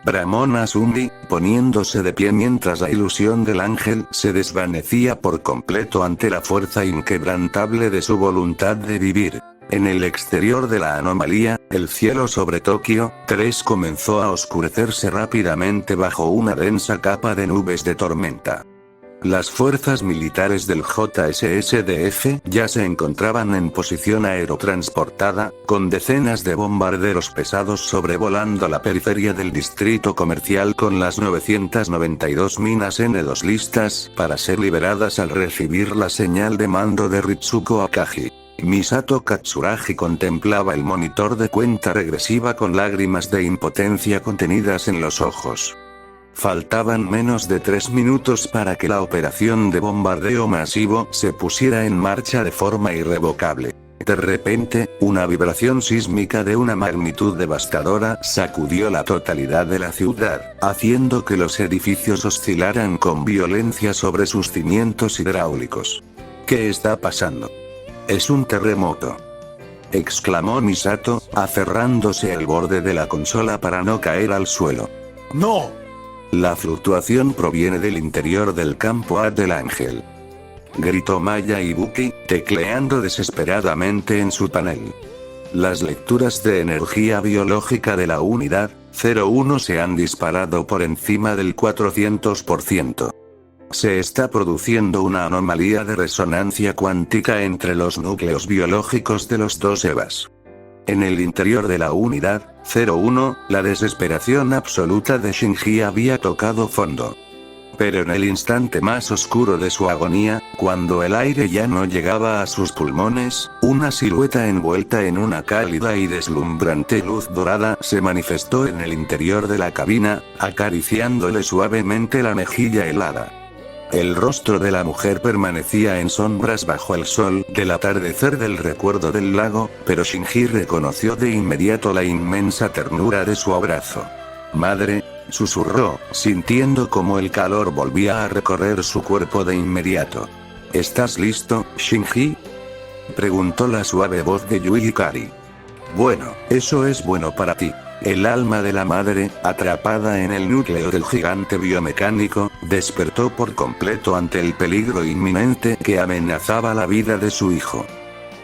Bramó Nazumi, poniéndose de pie mientras la ilusión del ángel se desvanecía por completo ante la fuerza inquebrantable de su voluntad de vivir. En el exterior de la anomalía, el cielo sobre Tokio 3 comenzó a oscurecerse rápidamente bajo una densa capa de nubes de tormenta. Las fuerzas militares del JSSDF ya se encontraban en posición aerotransportada, con decenas de bombarderos pesados sobrevolando la periferia del distrito comercial con las 992 minas N2 listas para ser liberadas al recibir la señal de mando de Ritsuko Akagi. Misato Katsuragi contemplaba el monitor de cuenta regresiva con lágrimas de impotencia contenidas en los ojos. Faltaban menos de 3 minutos para que la operación de bombardeo masivo se pusiera en marcha de forma irrevocable. De repente, una vibración sísmica de una magnitud devastadora sacudió la totalidad de la ciudad, haciendo que los edificios oscilaran con violencia sobre sus cimientos hidráulicos. ¿Qué está pasando? Es un terremoto, exclamó Misato, aferrándose al borde de la consola para no caer al suelo. ¡No! La fluctuación proviene del interior del campo A del ángel, gritó Maya Ibuki, tecleando desesperadamente en su panel. Las lecturas de energía biológica de la unidad 01 se han disparado por encima del 400%. Se está produciendo una anomalía de resonancia cuántica entre los núcleos biológicos de los dos EVAs. En el interior de la unidad 01, la desesperación absoluta de Shinji había tocado fondo. Pero en el instante más oscuro de su agonía, cuando el aire ya no llegaba a sus pulmones, una silueta envuelta en una cálida y deslumbrante luz dorada se manifestó en el interior de la cabina, acariciándole suavemente la mejilla helada. El rostro de la mujer permanecía en sombras bajo el sol del atardecer del recuerdo del lago, pero Shinji reconoció de inmediato la inmensa ternura de su abrazo. «Madre», susurró, sintiendo como el calor volvía a recorrer su cuerpo de inmediato. «¿Estás listo, Shinji?», preguntó la suave voz de Yui Hikari. «Bueno, eso es bueno para ti». El alma de la madre, atrapada en el núcleo del gigante biomecánico, despertó por completo ante el peligro inminente que amenazaba la vida de su hijo.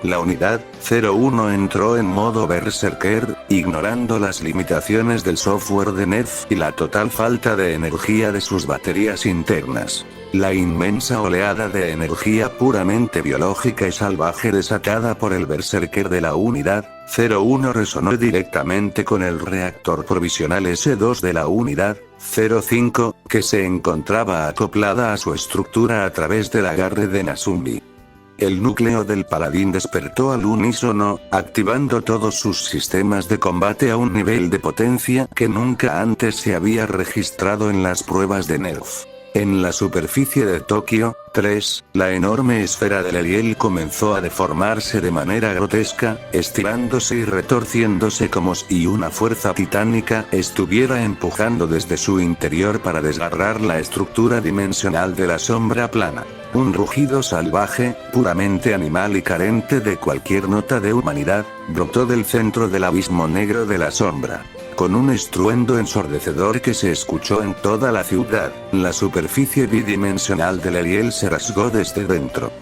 La unidad 01 entró en modo berserker, ignorando las limitaciones del software de Nerf y la total falta de energía de sus baterías internas. La inmensa oleada de energía puramente biológica y salvaje desatada por el berserker de la unidad 01 resonó directamente con el reactor provisional S2 de la unidad 05, que se encontraba acoplada a su estructura a través del agarre de Nasumi. El núcleo del paladín despertó al unísono, activando todos sus sistemas de combate a un nivel de potencia que nunca antes se había registrado en las pruebas de Nerf. En la superficie de Tokio 3, la enorme esfera del Eliel comenzó a deformarse de manera grotesca, estirándose y retorciéndose como si una fuerza titánica estuviera empujando desde su interior para desgarrar la estructura dimensional de la sombra plana. Un rugido salvaje, puramente animal y carente de cualquier nota de humanidad, brotó del centro del abismo negro de la sombra. Con un estruendo ensordecedor que se escuchó en toda la ciudad, la superficie bidimensional del Eliel se rasgó desde dentro.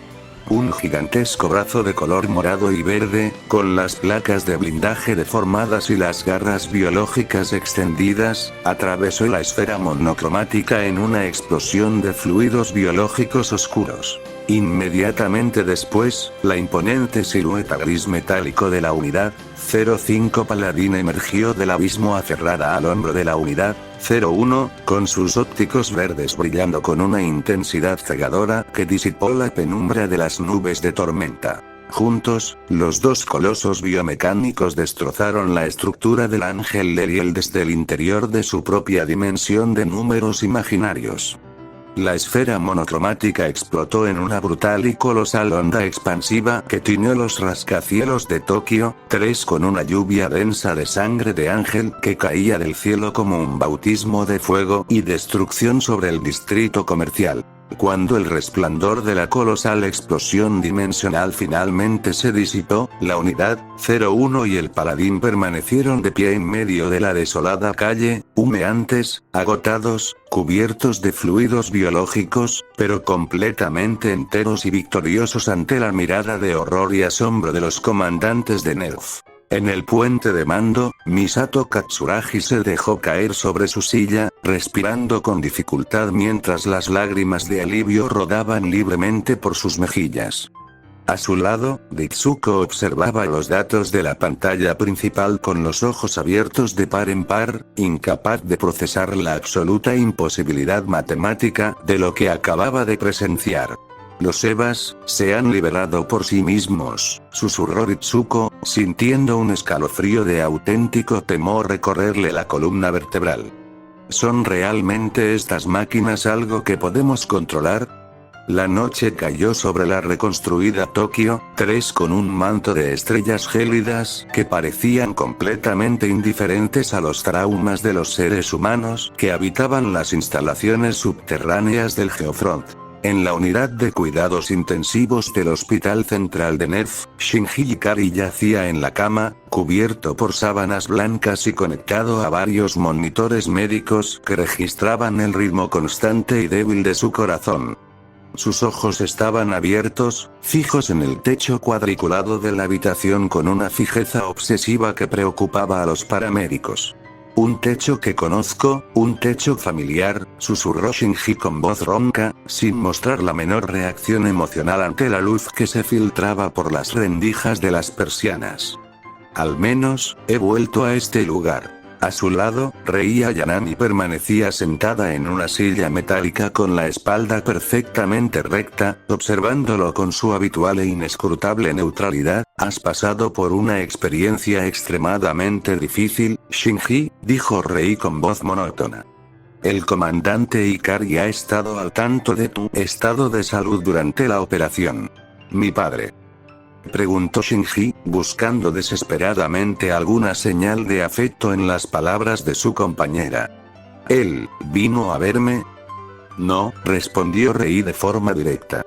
Un gigantesco brazo de color morado y verde, con las placas de blindaje deformadas y las garras biológicas extendidas, atravesó la esfera monocromática en una explosión de fluidos biológicos oscuros. Inmediatamente después, la imponente silueta gris metálico de la unidad 05 paladín emergió del abismo aferrada al hombro de la unidad 01, con sus ópticos verdes brillando con una intensidad cegadora que disipó la penumbra de las nubes de tormenta. Juntos, los dos colosos biomecánicos destrozaron la estructura del ángel Leriel desde el interior de su propia dimensión de números imaginarios. La esfera monocromática explotó en una brutal y colosal onda expansiva que tiñó los rascacielos de Tokio 3 con una lluvia densa de sangre de ángel que caía del cielo como un bautismo de fuego y destrucción sobre el distrito comercial. Cuando el resplandor de la colosal explosión dimensional finalmente se disipó, la unidad 01 y el paladín permanecieron de pie en medio de la desolada calle, humeantes, agotados, cubiertos de fluidos biológicos, pero completamente enteros y victoriosos ante la mirada de horror y asombro de los comandantes de Nerf. En el puente de mando, Misato Katsuragi se dejó caer sobre su silla, respirando con dificultad mientras las lágrimas de alivio rodaban libremente por sus mejillas. A su lado, Ritsuko observaba los datos de la pantalla principal con los ojos abiertos de par en par, incapaz de procesar la absoluta imposibilidad matemática de lo que acababa de presenciar. «Los Evas se han liberado por sí mismos», susurró Ritsuko, sintiendo un escalofrío de auténtico temor recorrerle la columna vertebral. ¿Son realmente estas máquinas algo que podemos controlar? La noche cayó sobre la reconstruida Tokio 3 con un manto de estrellas gélidas que parecían completamente indiferentes a los traumas de los seres humanos que habitaban las instalaciones subterráneas del Geofront. En la unidad de cuidados intensivos del Hospital Central de Nerf, Shinji Ikari yacía en la cama, cubierto por sábanas blancas y conectado a varios monitores médicos que registraban el ritmo constante y débil de su corazón. Sus ojos estaban abiertos, fijos en el techo cuadriculado de la habitación con una fijeza obsesiva que preocupaba a los paramédicos. «Un techo que conozco, un techo familiar», susurró Shinji con voz ronca, sin mostrar la menor reacción emocional ante la luz que se filtraba por las rendijas de las persianas. «Al menos, he vuelto a este lugar». A su lado, reía Yanami permanecía sentada en una silla metálica con la espalda perfectamente recta, observándolo con su habitual e inescrutable neutralidad. «Has pasado por una experiencia extremadamente difícil, Shinji», dijo Rei con voz monótona. El comandante Ikari ha estado al tanto de tu estado de salud durante la operación. Mi padre. Preguntó Shinji, buscando desesperadamente alguna señal de afecto en las palabras de su compañera. ¿Él vino a verme? No, respondió Rei de forma directa.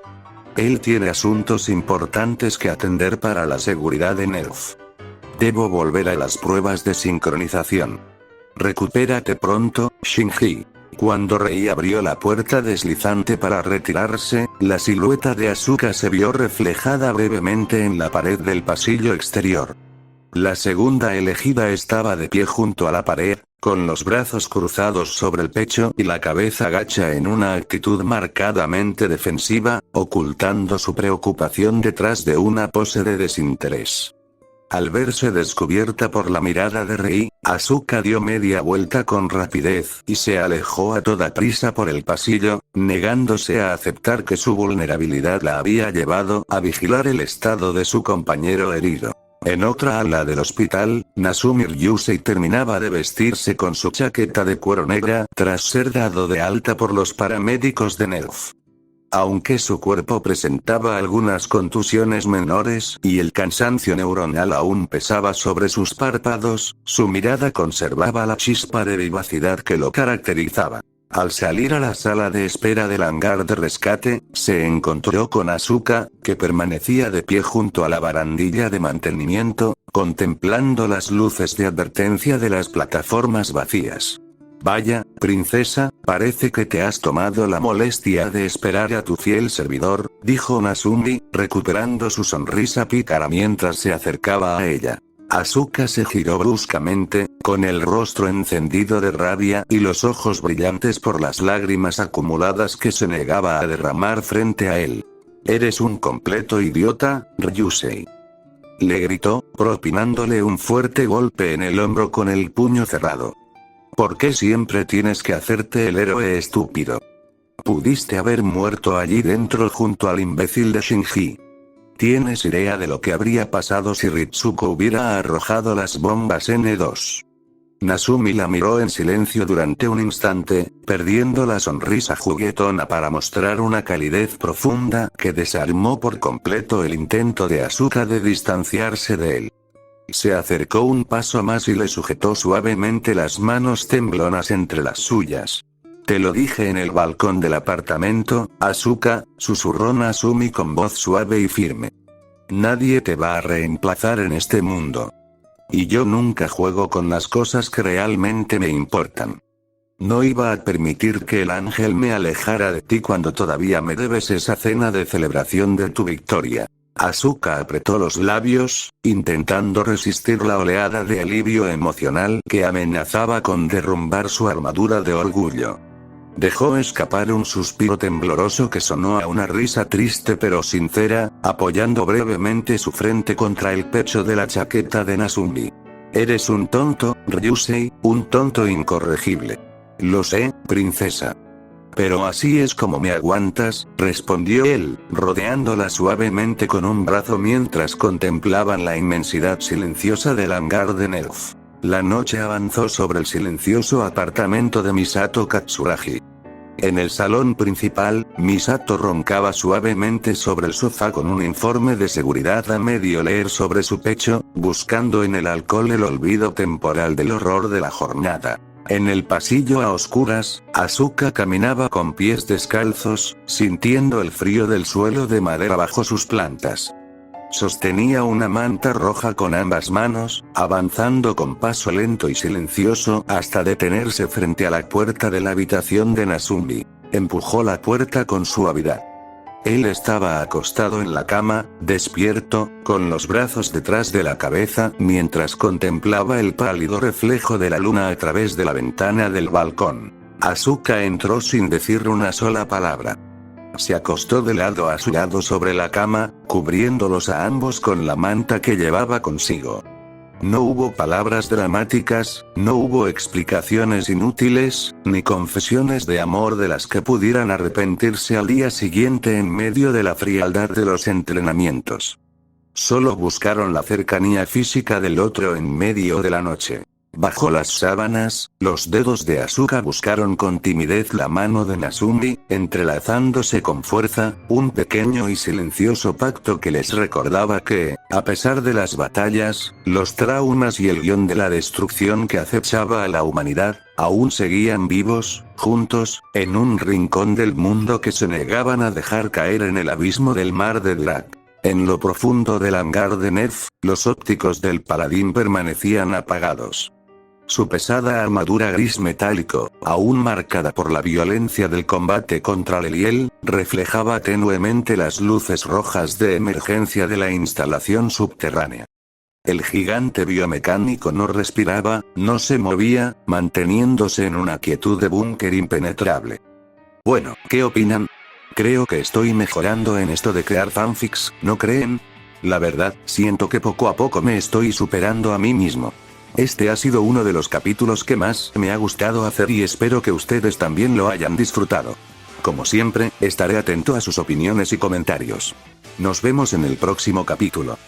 Él tiene asuntos importantes que atender para la seguridad de Nerf. Debo volver a las pruebas de sincronización. Recupérate pronto, Shinji. Cuando Rei abrió la puerta deslizante para retirarse, la silueta de Asuka se vio reflejada brevemente en la pared del pasillo exterior. La segunda elegida estaba de pie junto a la pared, con los brazos cruzados sobre el pecho y la cabeza gacha en una actitud marcadamente defensiva, ocultando su preocupación detrás de una pose de desinterés. Al verse descubierta por la mirada de Rei, Asuka dio media vuelta con rapidez y se alejó a toda prisa por el pasillo, negándose a aceptar que su vulnerabilidad la había llevado a vigilar el estado de su compañero herido. En otra ala del hospital, Nasumi Ryusei terminaba de vestirse con su chaqueta de cuero negra tras ser dado de alta por los paramédicos de Nerf. Aunque su cuerpo presentaba algunas contusiones menores y el cansancio neuronal aún pesaba sobre sus párpados, su mirada conservaba la chispa de vivacidad que lo caracterizaba. Al salir a la sala de espera del hangar de rescate, se encontró con Asuka, que permanecía de pie junto a la barandilla de mantenimiento, contemplando las luces de advertencia de las plataformas vacías. Vaya, princesa, parece que te has tomado la molestia de esperar a tu fiel servidor, dijo Nasumi, recuperando su sonrisa pícara mientras se acercaba a ella. Asuka se giró bruscamente, con el rostro encendido de rabia y los ojos brillantes por las lágrimas acumuladas que se negaba a derramar frente a él. «Eres un completo idiota, Ryusei», le gritó, propinándole un fuerte golpe en el hombro con el puño cerrado. ¿Por qué siempre tienes que hacerte el héroe estúpido? Pudiste haber muerto allí dentro junto al imbécil de Shinji. ¿Tienes idea de lo que habría pasado si Ritsuko hubiera arrojado las bombas N2? Nasumi la miró en silencio durante un instante, perdiendo la sonrisa juguetona para mostrar una calidez profunda que desarmó por completo el intento de Asuka de distanciarse de él. Se acercó un paso más y le sujetó suavemente las manos temblonas entre las suyas. Te lo dije en el balcón del apartamento, Asuka, susurró Nasumi con voz suave y firme. Nadie te va a reemplazar en este mundo. Y yo nunca juego con las cosas que realmente me importan. No iba a permitir que el ángel me alejara de ti cuando todavía me debes esa cena de celebración de tu victoria. Asuka apretó los labios, intentando resistir la oleada de alivio emocional que amenazaba con derrumbar su armadura de orgullo. Dejó escapar un suspiro tembloroso que sonó a una risa triste pero sincera, apoyando brevemente su frente contra el pecho de la chaqueta de Nasumi. Eres un tonto, Ryusei, un tonto incorregible. Lo sé, princesa. Pero así es como me aguantas, respondió él, rodeándola suavemente con un brazo mientras contemplaban la inmensidad silenciosa del hangar de Nerf. La noche avanzó sobre el silencioso apartamento de Misato Katsuragi. En el salón principal, Misato roncaba suavemente sobre el sofá con un informe de seguridad a medio leer sobre su pecho, buscando en el alcohol el olvido temporal del horror de la jornada. En el pasillo a oscuras, Asuka caminaba con pies descalzos, sintiendo el frío del suelo de madera bajo sus plantas. Sostenía una manta roja con ambas manos, avanzando con paso lento y silencioso hasta detenerse frente a la puerta de la habitación de Nasumi. Empujó la puerta con suavidad. Él estaba acostado en la cama, despierto, con los brazos detrás de la cabeza mientras contemplaba el pálido reflejo de la luna a través de la ventana del balcón. Asuka entró sin decir una sola palabra. Se acostó de lado a su lado sobre la cama, cubriéndolos a ambos con la manta que llevaba consigo. No hubo palabras dramáticas, no hubo explicaciones inútiles, ni confesiones de amor de las que pudieran arrepentirse al día siguiente en medio de la frialdad de los entrenamientos. Solo buscaron la cercanía física del otro en medio de la noche. Bajo las sábanas, los dedos de Asuka buscaron con timidez la mano de Nazumi, entrelazándose con fuerza, un pequeño y silencioso pacto que les recordaba que, a pesar de las batallas, los traumas y el guión de la destrucción que acechaba a la humanidad, aún seguían vivos, juntos, en un rincón del mundo que se negaban a dejar caer en el abismo del mar de Drak. En lo profundo del hangar de Nef, los ópticos del paladín permanecían apagados. Su pesada armadura gris metálico, aún marcada por la violencia del combate contra Leliel, reflejaba tenuemente las luces rojas de emergencia de la instalación subterránea. El gigante biomecánico no respiraba, no se movía, manteniéndose en una quietud de búnker impenetrable. Bueno, ¿qué opinan? Creo que estoy mejorando en esto de crear fanfics, ¿no creen? La verdad, siento que poco a poco me estoy superando a mí mismo. Este ha sido uno de los capítulos que más me ha gustado hacer y espero que ustedes también lo hayan disfrutado. Como siempre, estaré atento a sus opiniones y comentarios. Nos vemos en el próximo capítulo.